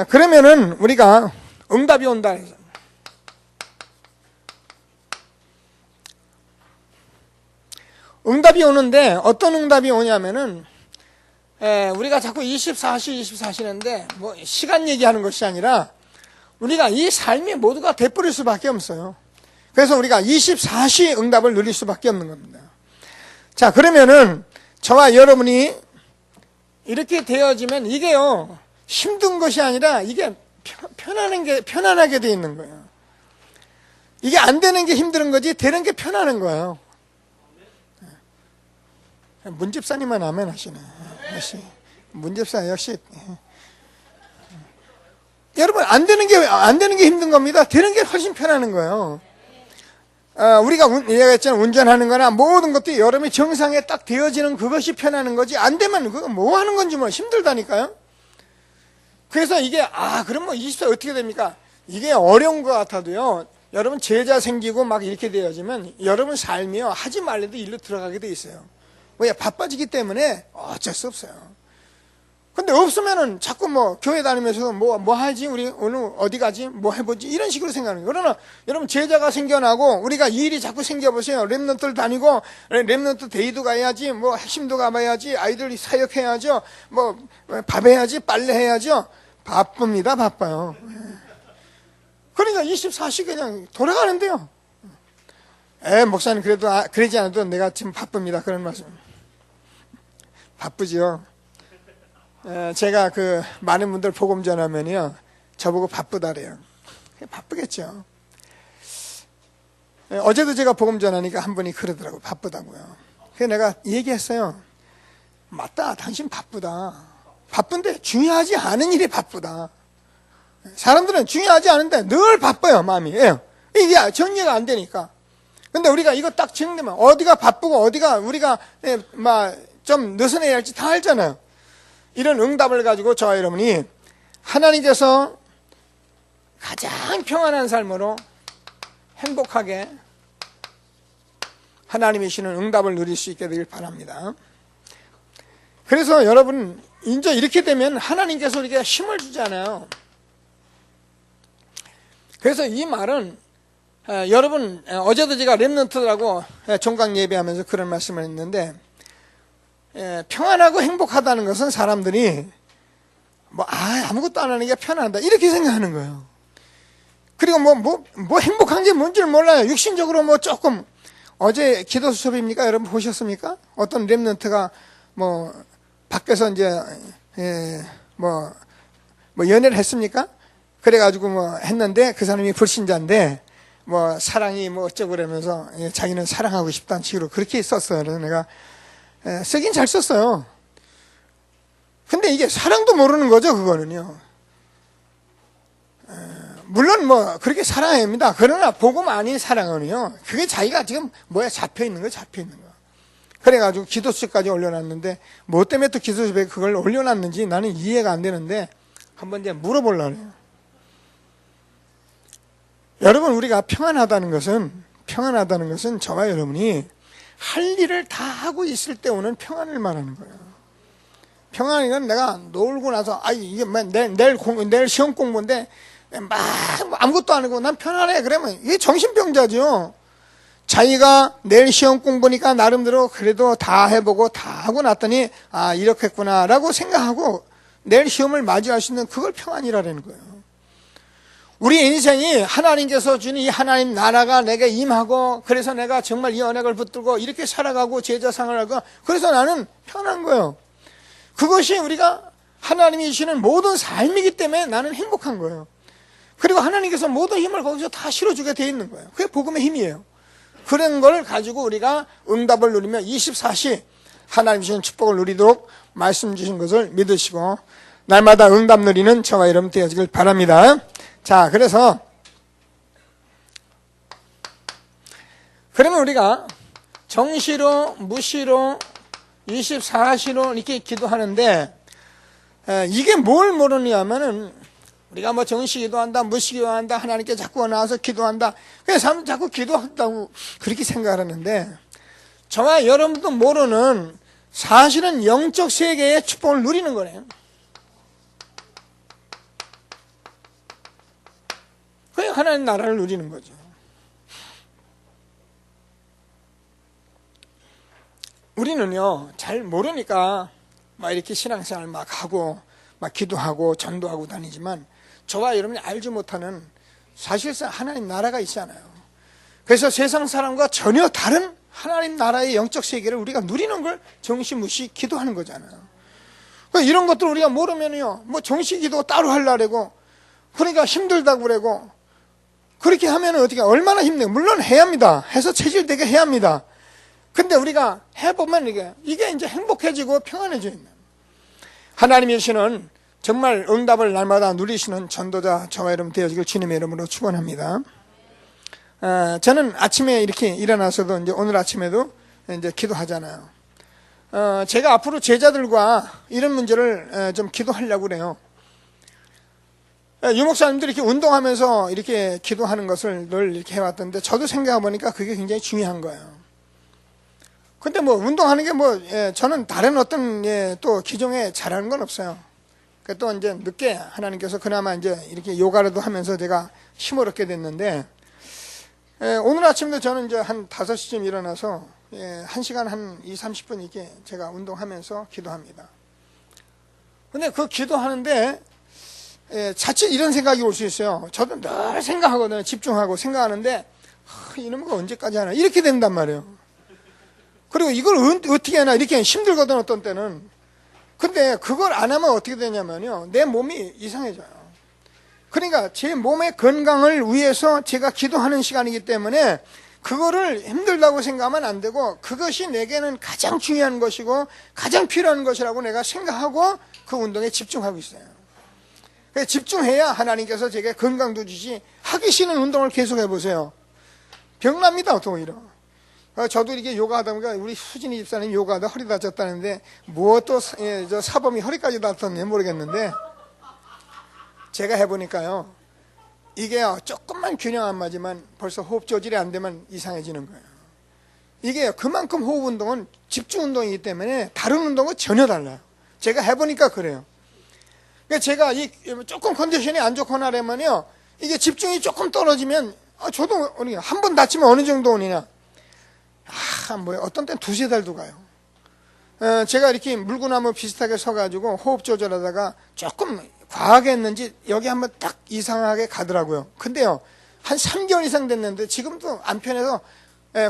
그러면은 우리가 응답이 온다. 응답이 오는데 어떤 응답이 오냐면은 우리가 자꾸 24시는데 뭐 시간 얘기하는 것이 아니라 우리가 이 삶이 모두가 되버릴 수밖에 없어요. 그래서 우리가 24시 응답을 누릴 수밖에 없는 겁니다. 자, 그러면은 저와 여러분이 이렇게 되어지면 이게요 힘든 것이 아니라 이게 편안하게 되어 있는 거예요. 이게 안 되는 게 힘든 거지 되는 게 편안한 거예요. 문집사님만 아멘 하시네. 역시 문집사 역시 여러분 안 되는 게 힘든 겁니다. 되는 게 훨씬 편안한 거예요. 우리가 얘기했잖아요. 운전하는 거나 모든 것들이 여러분이 정상에 딱 되어지는 그것이 편안한 거지 안 되면 그거 뭐 하는 건지 뭐 힘들다니까요. 그래서 이게 그럼 뭐 24 어떻게 됩니까? 이게 어려운 것 같아도요. 여러분 제자 생기고 막 이렇게 되어지면 여러분 삶이요 하지 말래도 일로 들어가게 돼 있어요. 왜? 바빠지기 때문에 어쩔 수 없어요. 근데 없으면은 자꾸 뭐 교회 다니면서 뭐 하지? 우리 오늘 어디 가지? 뭐 해보지? 이런 식으로 생각하는 거예요. 그러나 여러분 제자가 생겨나고 우리가 일이 자꾸 생겨보세요. 랩런트를 다니고 랩런트 데이도 가야지 뭐 핵심도 가봐야지 아이들이 사역해야죠. 뭐 밥 해야지 빨래 해야죠. 바쁩니다. 바빠요. 그러니까 24시 그냥 돌아가는데요. 목사님 그래도 그러지 않아도 내가 지금 바쁩니다. 그런 말씀. 바쁘죠. 제가 그 많은 분들 복음 전하면요 저보고 바쁘다래요. 바쁘겠죠. 어제도 제가 복음 전하니까 한 분이 그러더라고요. 바쁘다고요. 그래서 내가 얘기했어요. 맞다. 당신 바쁘다. 바쁜데 중요하지 않은 일이 바쁘다. 사람들은 중요하지 않은데 늘 바빠요. 마음이. 이게 정리가 안 되니까. 근데 우리가 이거 딱 정리면 어디가 바쁘고 어디가 우리가 좀 느슨해야 할지 다 알잖아요. 이런 응답을 가지고 저와 여러분이 하나님께서 가장 평안한 삶으로 행복하게 하나님이 주시는 응답을 누릴 수 있게 되길 바랍니다. 그래서 여러분 이제 이렇게 되면 하나님께서 우리에게 힘을 주잖아요. 그래서 이 말은 여러분 어제도 제가 렘넌트들하고 종강 예배하면서 그런 말씀을 했는데, 평안하고 행복하다는 것은 사람들이 아무것도 안 하는 게 편하다 이렇게 생각하는 거예요. 그리고 뭐 행복한 게 뭔지 몰라요. 육신적으로 조금, 어제 기도 수업입니까? 여러분 보셨습니까? 어떤 렘넌트가 밖에서 이제 연애를 했습니까? 그래가지고 했는데 그 사람이 불신자인데 사랑이 어쩌고 그러면서 자기는 사랑하고 싶다는 식으로 그렇게 썼어요. 그래서 내가 쓰긴 잘 썼어요. 근데 이게 사랑도 모르는 거죠, 그거는요. 물론 그렇게 사랑합니다. 그러나 복음 아닌 사랑은요, 그게 자기가 지금 잡혀 있는 거. 그래가지고 기도수까지 올려놨는데, 뭐 때문에 또 기도수에 그걸 올려놨는지 나는 이해가 안 되는데, 한번 이제 물어보려고 해요. 여러분, 우리가 평안하다는 것은 저와 여러분이 할 일을 다 하고 있을 때 오는 평안을 말하는 거예요. 평안이 건 내가 놀고 나서, 이게 내일 시험 공부인데, 아무것도 안 하고 난 편안해. 그러면 이게 정신병자죠. 자기가 내일 시험 공부니까 나름대로 그래도 다 해보고 다 하고 났더니 이렇게 했구나 라고 생각하고 내일 시험을 맞이할 수 있는 그걸 평안이라는 거예요. 우리 인생이 하나님께서 주는 이 하나님 나라가 내게 임하고, 그래서 내가 정말 이 언약을 붙들고 이렇게 살아가고 제자상을 하고, 그래서 나는 편한 거예요. 그것이 우리가 하나님이 주시는 모든 삶이기 때문에 나는 행복한 거예요. 그리고 하나님께서 모든 힘을 거기서 다 실어주게 돼 있는 거예요. 그게 복음의 힘이에요. 그런 걸 가지고 우리가 응답을 누리며 24시 하나님 주신 축복을 누리도록 말씀 주신 것을 믿으시고 날마다 응답 누리는 저와 여러분 되어지길 바랍니다. 자, 그러면 우리가 정시로, 무시로, 24시로 이렇게 기도하는데, 이게 뭘 모르냐면은, 우리가 정시 기도한다, 무시 기도한다, 하나님께 자꾸 나와서 기도한다. 그래서 사람은 자꾸 기도한다고 그렇게 생각을 하는데, 저와 여러분도 모르는 사실은 영적 세계의 축복을 누리는 거네요. 그게 하나님 나라를 누리는 거죠. 우리는요, 잘 모르니까 이렇게 신앙생활 하고 기도하고 전도하고 다니지만, 저와 여러분이 알지 못하는 사실상 하나님 나라가 있잖아요. 그래서 세상 사람과 전혀 다른 하나님 나라의 영적 세계를 우리가 누리는 걸 정시무시 기도하는 거잖아요. 이런 것들 우리가 모르면요, 정시 기도 따로 하려고, 그러니까 힘들다고 그러고, 그렇게 하면 어떻게, 얼마나 힘내요. 물론 해야 합니다. 해서 체질되게 해야 합니다. 근데 우리가 해보면 이게 이제 행복해지고 평안해져 있는, 하나님이 주시는 정말 응답을 날마다 누리시는 전도자 저와 여러분 되어지길 주님의 이름으로 축원합니다. 저는 아침에 이렇게 일어나서도 이제 오늘 아침에도 이제 기도하잖아요. 제가 앞으로 제자들과 이런 문제를 좀 기도하려고 그래요. 유목사님들이 이렇게 운동하면서 이렇게 기도하는 것을 늘 이렇게 해왔던데, 저도 생각해 보니까 그게 굉장히 중요한 거예요. 근데 운동하는 게 저는 다른 어떤 또 기종에 잘하는 건 없어요. 또 이제 늦게 하나님께서 그나마 이제 이렇게 요가라도 하면서 제가 힘을 얻게 됐는데, 오늘 아침도 저는 이제 한 5시쯤 일어나서 1시간 한 20-30분 이렇게 제가 운동하면서 기도합니다. 근데 그 기도하는데 자칫 이런 생각이 올 수 있어요. 저도 늘 생각하거든요. 집중하고 생각하는데, 이놈은 언제까지 하나 이렇게 된단 말이에요. 그리고 이걸 어떻게 하나 이렇게 힘들거든, 어떤 때는. 근데 그걸 안 하면 어떻게 되냐면요, 내 몸이 이상해져요. 그러니까 제 몸의 건강을 위해서 제가 기도하는 시간이기 때문에 그거를 힘들다고 생각하면 안 되고, 그것이 내게는 가장 중요한 것이고 가장 필요한 것이라고 내가 생각하고 그 운동에 집중하고 있어요. 집중해야 하나님께서 제게 건강도 주시. 하기 싫은 운동을 계속 해보세요. 병납니다, 오히려. 저도 이렇게 요가 하다 보니까 우리 수진이 집사님 요가하다 허리 다쳤다는데, 또 사범이 허리까지 다쳤는지 모르겠는데, 제가 해보니까요, 이게 조금만 균형 안 맞으면 벌써 호흡 조절이 안 되면 이상해지는 거예요. 이게 그만큼 호흡 운동은 집중 운동이기 때문에 다른 운동은 전혀 달라요. 제가 해보니까 그래요. 그러니까 제가 조금 컨디션이 안 좋거나 하면요, 이게 집중이 조금 떨어지면, 저도 한 번 다치면 어느 정도 오느냐. 어떤 때는 두세 달도 가요. 제가 이렇게 물구나무 비슷하게 서가지고 호흡 조절하다가 조금 과하게 했는지 여기 한번 딱 이상하게 가더라고요. 근데요, 한 3개월 이상 됐는데 지금도 안 편해서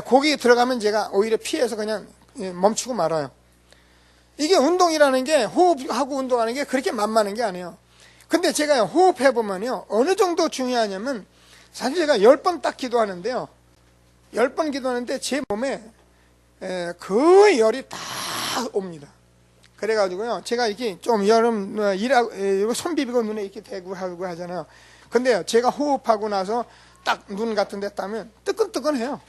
거기 들어가면 제가 오히려 피해서 그냥 멈추고 말아요. 이게 운동이라는 게, 호흡하고 운동하는 게 그렇게 만만한 게 아니에요. 근데 제가 호흡해보면요, 어느 정도 중요하냐면, 사실 제가 10번 딱 기도하는데요, 10번 기도하는데 제 몸에 거의 열이 다 옵니다. 그래가지고요, 제가 이렇게 좀 여름 손 비비고 눈에 이렇게 대고 하고 하잖아요. 근데요, 제가 호흡하고 나서 딱 눈 같은 데 따면 뜨끈뜨끈해요.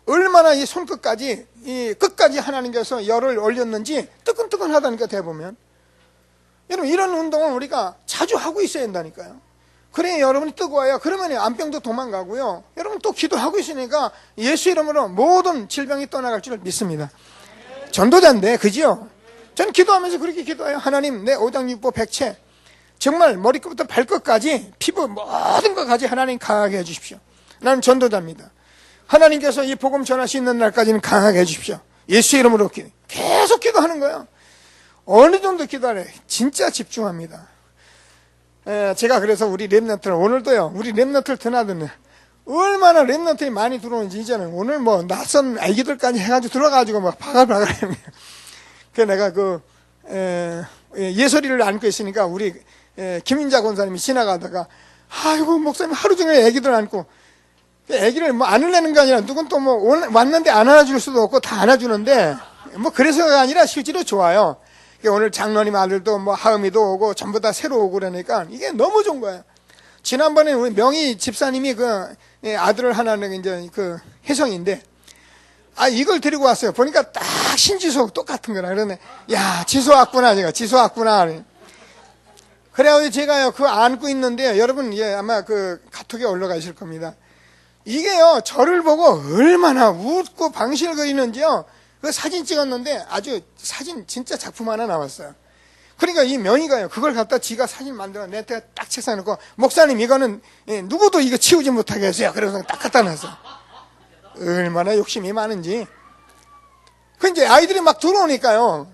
얼마나 이 손끝까지, 이 끝까지 하나님께서 열을 올렸는지 뜨끈뜨끈하다니까, 대보면. 여러분, 이런 운동은 우리가 자주 하고 있어야 한다니까요. 그래야 여러분이 뜨거워요. 그러면 암병도 도망가고요. 여러분 또 기도하고 있으니까 예수 이름으로 모든 질병이 떠나갈 줄 믿습니다. 전도자인데, 그지요? 전 기도하면서 그렇게 기도해요. 하나님, 내 오장육부 백체, 정말 머리끝부터 발끝까지, 피부 모든 것까지 하나님 강하게 해주십시오. 나는 전도자입니다. 하나님께서 이 복음 전할 수 있는 날까지는 강하게 해주십시오. 예수 이름으로 계속 기도하는 거예요. 어느 정도 기도하래? 진짜 집중합니다. 제가 그래서 우리 랩런트를, 오늘도요, 우리 랩런트를 드나드네. 얼마나 랩런트들이 많이 들어오는지, 이제는 오늘 낯선 애기들까지 해가지고 들어가지고 바글바글 합니다. 그래서 내가 예설이를 안고 있으니까 우리 김인자 권사님이 지나가다가, 아이고, 목사님 하루 종일 애기들 안고, 애기를 안으려는 게 아니라, 누군 또 왔는데 안 안아줄 수도 없고 다 안아주는데, 그래서가 아니라 실제로 좋아요. 오늘 장로님 아들도 하음이도 오고 전부 다 새로 오고 그러니까 이게 너무 좋은 거예요. 지난번에 우리 명희 집사님이 아들을 하나는 이제 혜성인데, 이걸 데리고 왔어요. 보니까 딱 신지수 똑같은 거라. 그러네. 야, 지수 왔구나. 제가 지수 왔구나. 그래가지고 제가요, 그거 안고 있는데요. 여러분, 아마 카톡에 올라가 있을 겁니다. 이게요, 저를 보고 얼마나 웃고 방실을 그리는지요. 그 사진 찍었는데 아주 사진 진짜 작품 하나 나왔어요. 그러니까 이 명의가요, 그걸 갖다 지가 사진 만들어 내한테 딱 책상에 놓고, 목사님 이거는 누구도 이거 치우지 못하게 했어요. 그래서 딱 갖다 놨어. 얼마나 욕심이 많은지. 이제 아이들이 막 들어오니까요.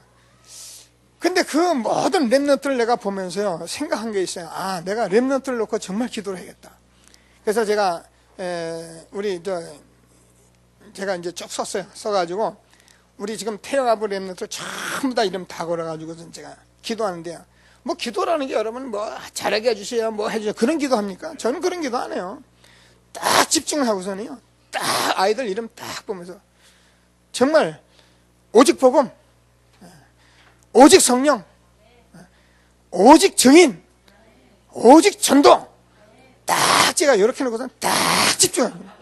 근데 그 모든 랩런트를 내가 보면서요, 생각한 게 있어요. 내가 랩런트를 놓고 정말 기도를 해야겠다. 그래서 제가 제가 이제 쭉 썼어요. 써가지고 우리 지금 태영아부 랩런트 전부 다 이름 다 걸어가지고 제가 기도하는데요. 기도라는 게 여러분 잘하게 해주세요, 해주세요, 그런 기도 합니까? 저는 그런 기도 안 해요. 딱 집중을 하고서는요, 딱 아이들 이름 딱 보면서 정말 오직 복음, 오직 성령, 오직 증인, 오직 전도, 딱 제가 이렇게 놓고서 딱 집중합니다.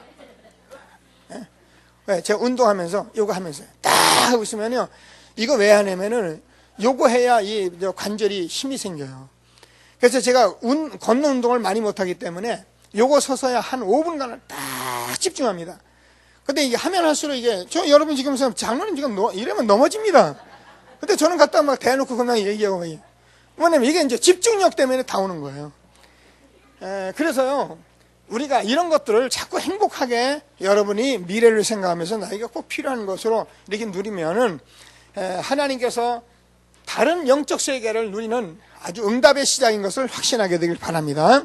왜? 제가 운동하면서, 요거 하면서 딱 하고 있으면요, 이거 왜 하냐면은, 요거 해야 이 관절이 힘이 생겨요. 그래서 제가 걷는 운동을 많이 못하기 때문에 요거 서서야 한 5분간을 딱 집중합니다. 근데 이게 하면 할수록 여러분 지금 장로님 지금 이러면 넘어집니다. 근데 저는 갖다 막 대놓고 그냥 얘기하고, 뭐냐면 이게 이제 집중력 때문에 다 오는 거예요. 그래서요, 우리가 이런 것들을 자꾸 행복하게 여러분이 미래를 생각하면서 나에게 꼭 필요한 것으로 이렇게 누리면은, 하나님께서 다른 영적 세계를 누리는 아주 응답의 시작인 것을 확신하게 되길 바랍니다.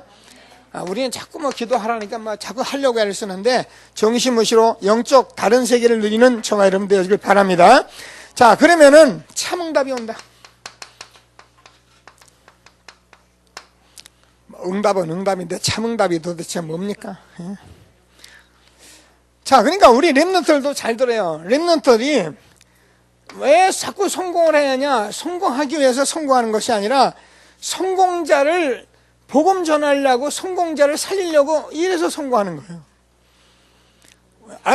우리는 자꾸 기도하라니까 자꾸 하려고 애를 쓰는데, 정신무시로 영적 다른 세계를 누리는 저와 여러분 되어지길 바랍니다. 자, 그러면은 참응답이 온다. 응답은 응답인데 참응답이 도대체 뭡니까? 자, 그러니까 우리 랩런트들도 잘 들어요. 랩런트들이 왜 자꾸 성공을 해야 하냐? 성공하기 위해서 성공하는 것이 아니라, 성공자를 복음 전하려고, 성공자를 살리려고 이래서 성공하는 거예요.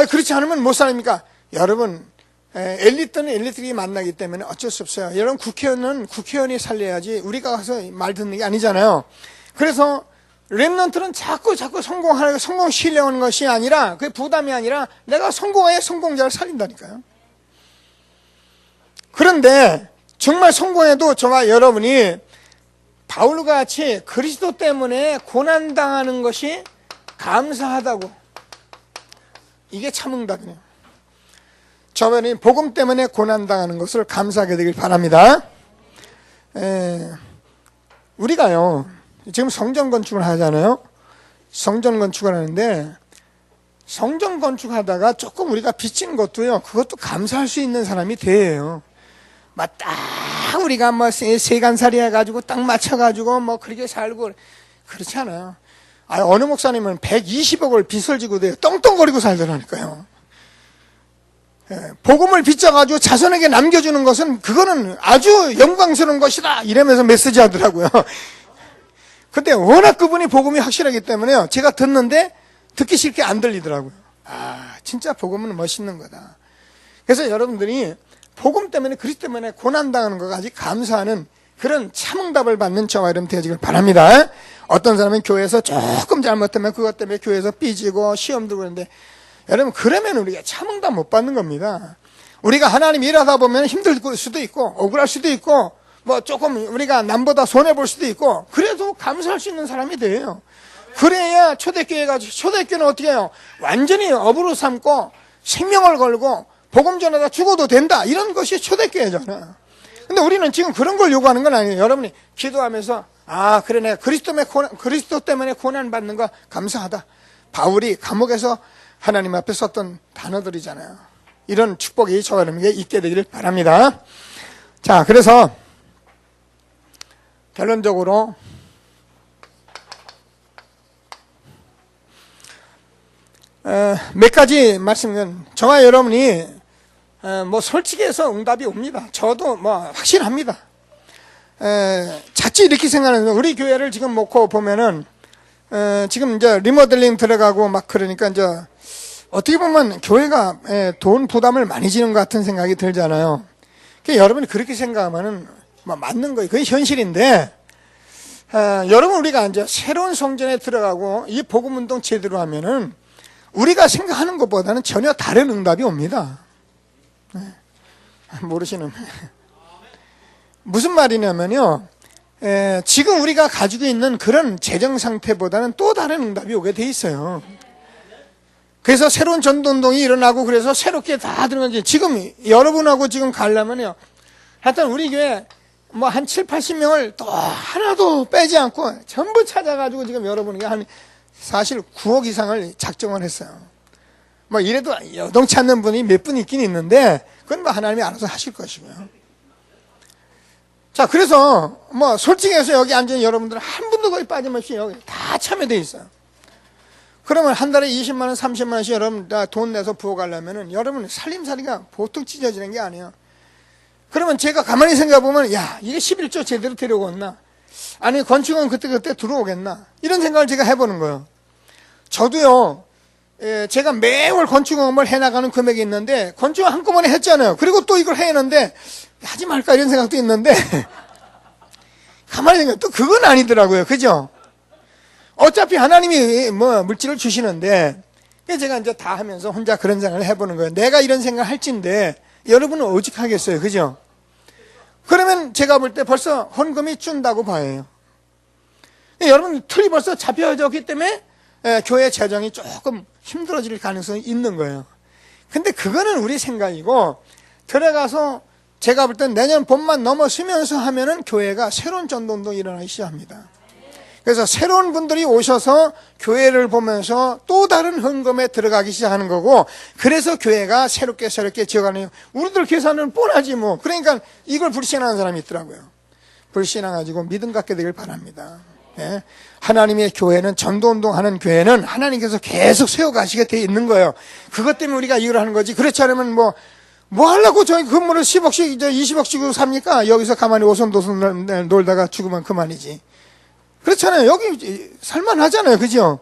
그렇지 않으면 못 살립니까? 여러분, 엘리트는 엘리트들이 만나기 때문에 어쩔 수 없어요. 여러분, 국회의원은 국회의원이 살려야지 우리가 가서 말 듣는 게 아니잖아요. 그래서 렘넌트는 자꾸 성공시키려는 것이 아니라, 그게 부담이 아니라 내가 성공해야 성공자를 살린다니까요. 그런데 정말 성공해도 저와 여러분이 바울과 같이 그리스도 때문에 고난당하는 것이 감사하다고, 이게 참 응답이네요. 저번에 복음 때문에 고난당하는 것을 감사하게 되길 바랍니다. 우리가요, 지금 성전 건축을 하잖아요. 성전 건축을 하는데, 성전 건축하다가 조금 우리가 빚진 것도요, 그것도 감사할 수 있는 사람이 돼요. 막 딱 우리가 뭐 세간살이 해가지고 딱 맞춰가지고 뭐 그렇게 살고 그렇지 않아요. 어느 목사님은 120억을 빚을 지고 떵떵거리고 살더라니까요. 복음을 빚져가지고 자손에게 남겨주는 것은 그거는 아주 영광스러운 것이다 이러면서 메시지 하더라고요. 근데 워낙 그분이 복음이 확실하기 때문에요, 제가 듣는데 듣기 싫게 안 들리더라고요. 진짜 복음은 멋있는 거다. 그래서 여러분들이 복음 때문에, 그리스도 때문에 고난당하는 것까지 감사하는 그런 참응답을 받는 저와 여러분 되어지길 바랍니다. 어떤 사람은 교회에서 조금 잘못하면 그것 때문에 교회에서 삐지고 시험 들고 그러는데, 여러분 그러면 우리가 참응답 못 받는 겁니다. 우리가 하나님 일하다 보면 힘들 수도 있고 억울할 수도 있고 뭐 조금 우리가 남보다 손해볼 수도 있고, 그래도 감사할 수 있는 사람이 돼요. 그래야 초대교회가, 초대교회는 어떻게 해요? 완전히 업으로 삼고 생명을 걸고 복음 전하다 죽어도 된다, 이런 것이 초대교회잖아. 근데 우리는 지금 그런 걸 요구하는 건 아니에요. 여러분이 기도하면서 그래 내가 그리스도 때문에 고난 받는 거 감사하다. 바울이 감옥에서 하나님 앞에 썼던 단어들이잖아요. 이런 축복이 저와 여러분에게 있게 되기를 바랍니다. 자, 그래서 결론적으로 몇 가지 말씀은, 저와 여러분이 뭐 솔직히 해서 응답이 옵니다. 저도 뭐 확신합니다. 자칫 이렇게 생각하는, 우리 교회를 지금 놓고 보면은 지금 이제 리모델링 들어가고 막 그러니까 이제 어떻게 보면 교회가 돈 부담을 많이 지는 것 같은 생각이 들잖아요. 그러니까 여러분이 그렇게 생각하면은 뭐 맞는 거예요. 그게 현실인데, 여러분 우리가 이제 새로운 성전에 들어가고 이 복음 운동 제대로 하면은 우리가 생각하는 것보다는 전혀 다른 응답이 옵니다. 모르시는 무슨 말이냐면요, 지금 우리가 가지고 있는 그런 재정 상태보다는 또 다른 응답이 오게 돼 있어요. 그래서 새로운 전도운동이 일어나고, 그래서 새롭게 다 들어가지. 지금 여러분하고 지금 가려면요, 하여튼 우리 교회 뭐 한 7, 80명을 또 하나도 빼지 않고 전부 찾아가지고 지금 여러분에게 사실 9억 이상을 작정을 했어요. 뭐 이래도 여동치 않는 분이 몇 분 있긴 있는데, 그건 뭐 하나님이 알아서 하실 것이고요. 자, 그래서 뭐 솔직히 해서 여기 앉은 여러분들은 한 분도 거의 빠짐없이 여기 다 참여되어 있어요. 그러면 한 달에 20만 원, 30만 원씩 여러분 다 돈 내서 부어가려면은 여러분 살림살이가 보통 찢어지는 게 아니에요. 그러면 제가 가만히 생각해보면, 야, 이게 11조 제대로 데려오겠나? 아니, 건축은 그때 들어오겠나? 이런 생각을 제가 해보는 거예요. 저도요, 제가 매월 건축업을 해나가는 금액이 있는데, 건축을 한꺼번에 했잖아요. 그리고 또 이걸 해야하는데, 하지 말까 이런 생각도 있는데, 가만히 생각해, 또 그건 아니더라고요. 그죠? 어차피 하나님이 뭐 물질을 주시는데, 제가 이제 다 하면서 혼자 그런 생각을 해보는 거예요. 내가 이런 생각을 할진데, 여러분은 오직하겠어요. 그죠? 그러면 제가 볼 때 벌써 헌금이 준다고 봐요. 여러분 틀이 벌써 잡혀졌기 때문에 교회 재정이 조금 힘들어질 가능성이 있는 거예요. 근데 그거는 우리 생각이고, 들어가서 제가 볼 땐 내년 봄만 넘어서면서 하면은 교회가 새로운 전도운동이 일어나기 시작합니다. 그래서 새로운 분들이 오셔서 교회를 보면서 또 다른 헌금에 들어가기 시작하는 거고, 그래서 교회가 새롭게 지어가는, 우리들 계산은 뻔하지 뭐. 그러니까 이걸 불신하는 사람이 있더라고요. 불신하가지고 믿음 갖게 되길 바랍니다. 예? 하나님의 교회는, 전도운동하는 교회는 하나님께서 계속 세워가시게 돼 있는 거예요. 그것 때문에 우리가 이걸 하는 거지. 그렇지 않으면 뭐 하려고 저희 건물을 10억씩 이제 20억씩 삽니까? 여기서 가만히 오손도손 놀다가 죽으면 그만이지. 그렇잖아요. 여기 살만하잖아요. 그죠?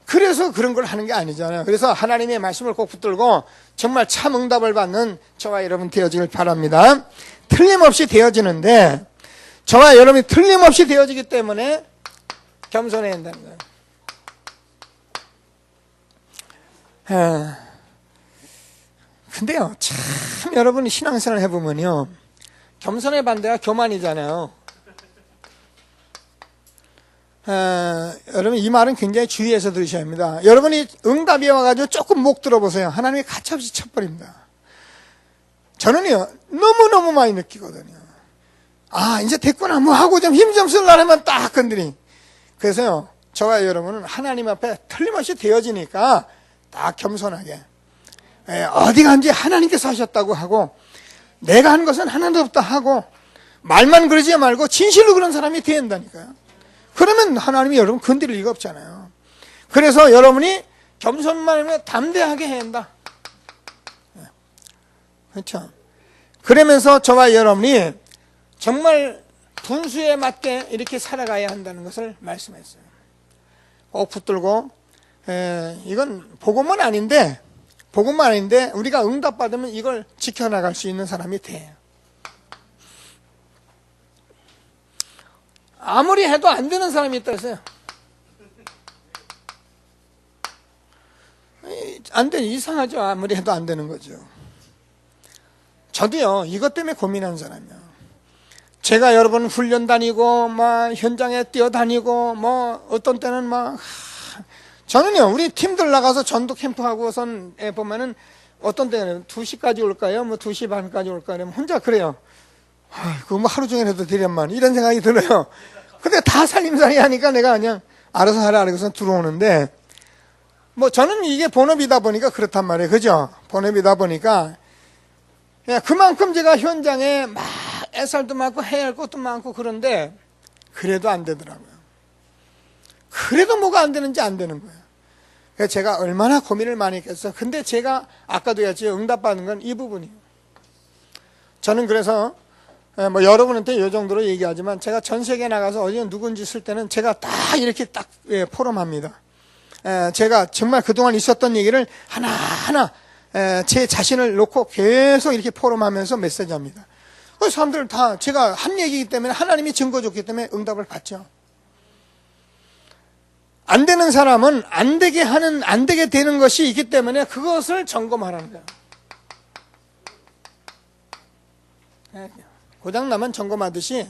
그래서 그런 걸 하는 게 아니잖아요. 그래서 하나님의 말씀을 꼭 붙들고 정말 참 응답을 받는 저와 여러분 되어지길 바랍니다. 틀림없이 되어지는데, 저와 여러분이 틀림없이 되어지기 때문에 겸손해야 한다는 거예요. 근데요, 참 여러분 신앙생활 해보면요, 겸손의 반대가 교만이잖아요. 여러분 이 말은 굉장히 주의해서 들으셔야 합니다. 여러분이 응답이 와가지고 조금 목 들어보세요. 하나님이 가차없이 쳐버립니다. 저는요 너무너무 많이 느끼거든요. 아 이제 됐구나 뭐 하고 좀 힘 좀 쓰려면 딱 건드리. 그래서요 저와 여러분은 하나님 앞에 틀림없이 되어지니까 딱 겸손하게 어디 간지 하나님께서 하셨다고 하고 내가 한 것은 하나도 없다 하고 말만 그러지 말고 진실로 그런 사람이 된다니까요. 그러면 하나님이 여러분 건드릴 리가 없잖아요. 그래서 여러분이 겸손만 하면 담대하게 해야 한다. 그렇죠. 그러면서 저와 여러분이 정말 분수에 맞게 이렇게 살아가야 한다는 것을 말씀했어요. 꼭 붙들고 이건 복음은 아닌데 우리가 응답받으면 이걸 지켜나갈 수 있는 사람이 돼요. 아무리 해도 안 되는 사람이 있다 했어요. 안 돼, 이상하죠. 아무리 해도 안 되는 거죠. 저도요, 이것 때문에 고민하는 사람이에요. 제가 여러분 훈련 다니고, 현장에 뛰어다니고, 어떤 때는 저는요, 우리 팀들 나가서 전도 캠프하고선 보면은 어떤 때는 2시까지 올까요? 2시 반까지 올까요? 혼자 그래요. 그거 하루 종일 해도 되련만 이런 생각이 들어요. 근데 다 살림살이 하니까 내가 그냥 알아서 하라 그래서 들어오는데 저는 이게 본업이다 보니까 그렇단 말이에요. 그죠? 본업이다 보니까 그만큼 제가 현장에 막 애살도 많고 해야 할 것도 많고 그런데 그래도 안 되더라고요. 그래도 뭐가 안 되는지 안 되는 거예요. 그래서 제가 얼마나 고민을 많이 했겠어. 근데 제가 아까도 얘기했지 응답받는 건 이 부분이에요. 저는 그래서 여러분한테 이 정도로 얘기하지만 제가 전 세계에 나가서 어디 누군지 쓸 때는 제가 딱 이렇게 딱 포럼합니다. 제가 정말 그동안 있었던 얘기를 하나하나 제 자신을 놓고 계속 이렇게 포럼하면서 메시지합니다. 그 사람들 다 제가 한 얘기이기 때문에 하나님이 증거 줬기 때문에 응답을 받죠. 안 되는 사람은 안 되게 되는 것이 있기 때문에 그것을 점검하라는 거예요. 고장나면 점검하듯이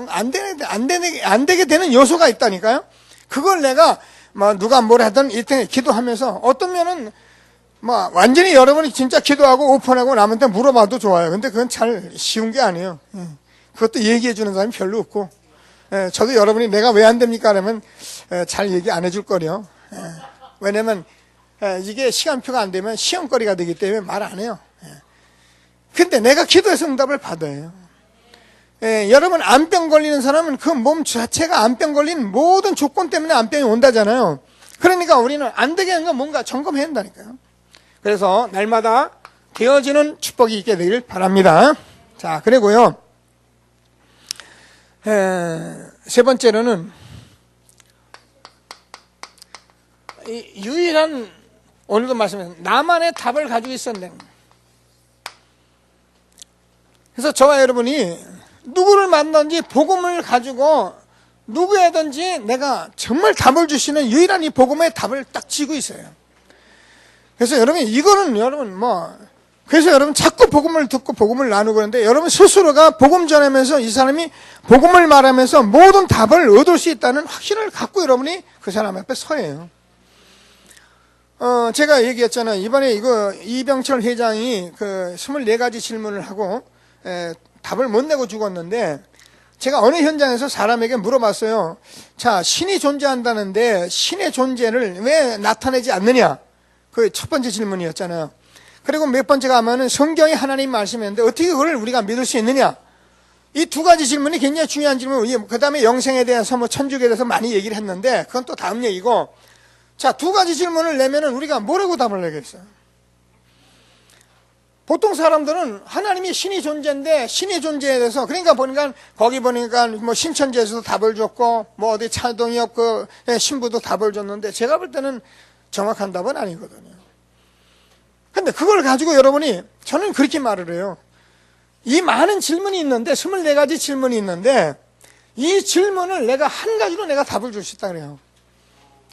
안 되게 되는 요소가 있다니까요. 그걸 내가 누가 뭘 하든 일단 기도하면서 어떤 면은 완전히 여러분이 진짜 기도하고 오픈하고 남한테 물어봐도 좋아요. 근데 그건 잘 쉬운 게 아니에요. 그것도 얘기해 주는 사람이 별로 없고 저도 여러분이 내가 왜 안 됩니까? 그러면 잘 얘기 안 해줄 거요. 왜냐면 이게 시간표가 안 되면 시험거리가 되기 때문에 말 안 해요. 근데 내가 기도해서 응답을 받아요. 여러분 암병 걸리는 사람은 그 몸 자체가 암병 걸린 모든 조건 때문에 암병이 온다잖아요. 그러니까 우리는 안 되게 하는 건 뭔가 점검해야 한다니까요. 그래서 날마다 되어지는 축복이 있게 되길 바랍니다. 자, 그리고요. 세 번째로는 유일한 오늘도 말씀했습니다. 나만의 답을 가지고 있었는데 그래서 저와 여러분이 누구를 만나든지 복음을 가지고 누구에든지 내가 정말 답을 주시는 유일한 이 복음의 답을 딱 쥐고 있어요. 그래서 여러분 이거는 그래서 여러분 자꾸 복음을 듣고 복음을 나누고 그러는데 여러분 스스로가 복음 전하면서 이 사람이 복음을 말하면서 모든 답을 얻을 수 있다는 확신을 갖고 여러분이 그 사람 앞에 서예요. 제가 얘기했잖아요. 이번에 이병철 회장이 24가지 질문을 하고 답을 못 내고 죽었는데 제가 어느 현장에서 사람에게 물어봤어요. 자, 신이 존재한다는데 신의 존재를 왜 나타내지 않느냐? 그 첫 번째 질문이었잖아요. 그리고 몇 번째가 하면은 성경이 하나님 말씀이었는데 어떻게 그걸 우리가 믿을 수 있느냐? 이 두 가지 질문이 굉장히 중요한 질문. 그 다음에 영생에 대해서 천국에 대해서 많이 얘기를 했는데 그건 또 다음 얘기고. 자, 두 가지 질문을 내면은 우리가 뭐라고 답을 내겠어요? 보통 사람들은 하나님이 신이 존재인데 신의 존재에 대해서 보니까 거기 보니까 신천지에서도 답을 줬고 어디 차동엽 신부도 답을 줬는데 제가 볼 때는 정확한 답은 아니거든요. 근데 그걸 가지고 여러분이 저는 그렇게 말을 해요. 이 많은 질문이 있는데 24가지 질문이 있는데 이 질문을 내가 한 가지로 내가 답을 줄 수 있다 그래요.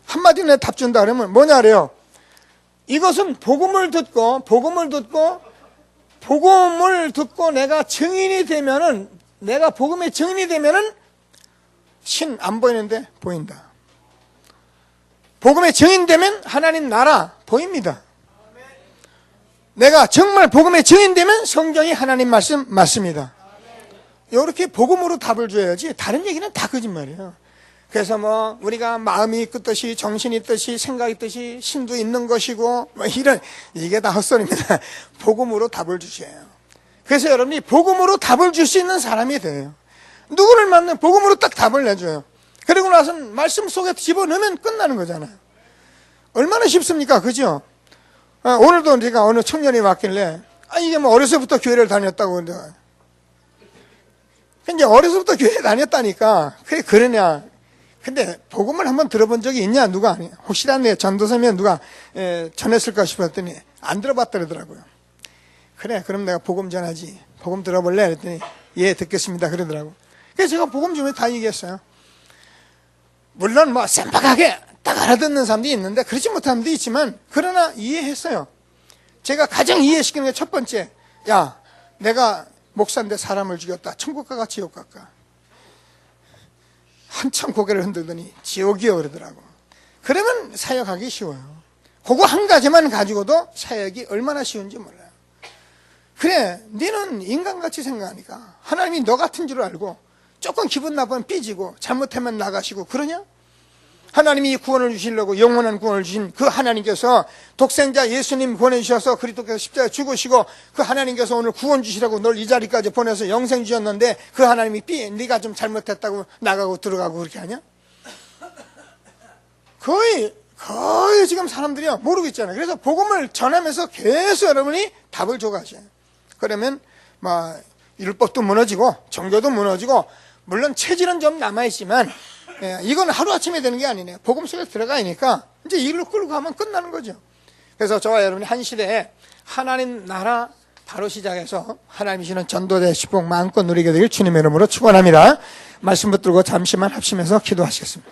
한마디로 내가 답 준다 그러면 뭐냐 그래요. 이것은 복음을 듣고 내가 증인이 되면은, 내가 복음의 증인이 되면은 신 안 보이는데 보인다. 복음의 증인 되면 하나님 나라 보입니다. 내가 정말 복음의 증인 되면 성경이 하나님 말씀 맞습니다. 이렇게 복음으로 답을 줘야지 다른 얘기는 다 거짓말이에요. 그래서 뭐 우리가 마음이 있듯이 정신이 있듯이 생각이 있듯이 신도 있는 것이고 뭐 이런, 이게 다 헛소리입니다. 복음으로 답을 주셔요. 그래서 여러분이 복음으로 답을 줄 수 있는 사람이 돼요. 누구를 만나면 복음으로 딱 답을 내줘요. 그리고 나서 말씀 속에 집어넣으면 끝나는 거잖아요. 얼마나 쉽습니까? 그죠? 오늘도 제가 어느 청년이 왔길래 이게 뭐 어려서부터 교회를 다녔다고. 근데 어려서부터 교회 다녔다니까 그게 그러냐. 근데 복음을 한번 들어본 적이 있냐? 누가 아니야. 혹시라도 전도사면 누가 전했을까 싶었더니 안 들어봤더라고요. 그래, 그럼 내가 복음 전하지. 복음 들어볼래? 그랬더니 예, 듣겠습니다. 그러더라고. 그래서 제가 복음 좀 다 얘기했어요. 물론 뭐 쌈박하게 딱 알아듣는 사람도 있는데 그렇지 못한 사람도 있지만, 그러나 이해했어요. 제가 가장 이해시키는 게 첫 번째, 야, 내가 목사인데 사람을 죽였다. 천국 가까 지옥 갈까? 한참 고개를 흔들더니 지옥이요 그러더라고. 그러면 사역하기 쉬워요. 그거 한 가지만 가지고도 사역이 얼마나 쉬운지 몰라요. 그래, 너는 인간같이 생각하니까 하나님이 너 같은 줄 알고 조금 기분 나쁘면 삐지고 잘못하면 나가시고 그러냐? 하나님이 구원을 주시려고 영원한 구원을 주신 그 하나님께서 독생자 예수님 보내주셔서 그리스도께서 십자가에 죽으시고 그 하나님께서 오늘 구원 주시라고 널 이 자리까지 보내서 영생 주셨는데 그 하나님이 네가 좀 잘못했다고 나가고 들어가고 그렇게 하냐? 거의 지금 사람들이 모르고 있잖아요. 그래서 복음을 전하면서 계속 여러분이 답을 줘가셔요. 그러면 뭐 율법도 무너지고 종교도 무너지고, 물론 체질은 좀 남아있지만 이건 하루아침에 되는 게 아니네요. 복음 속에 들어가니까 이제 이를 끌고 가면 끝나는 거죠. 그래서 저와 여러분이 한 시대에 하나님 나라 바로 시작해서 하나님이 주시는 전도대 축복 마음껏 누리게 되길 주님의 이름으로 축원합니다. 말씀 붙들고 잠시만 합심해서 기도하시겠습니다.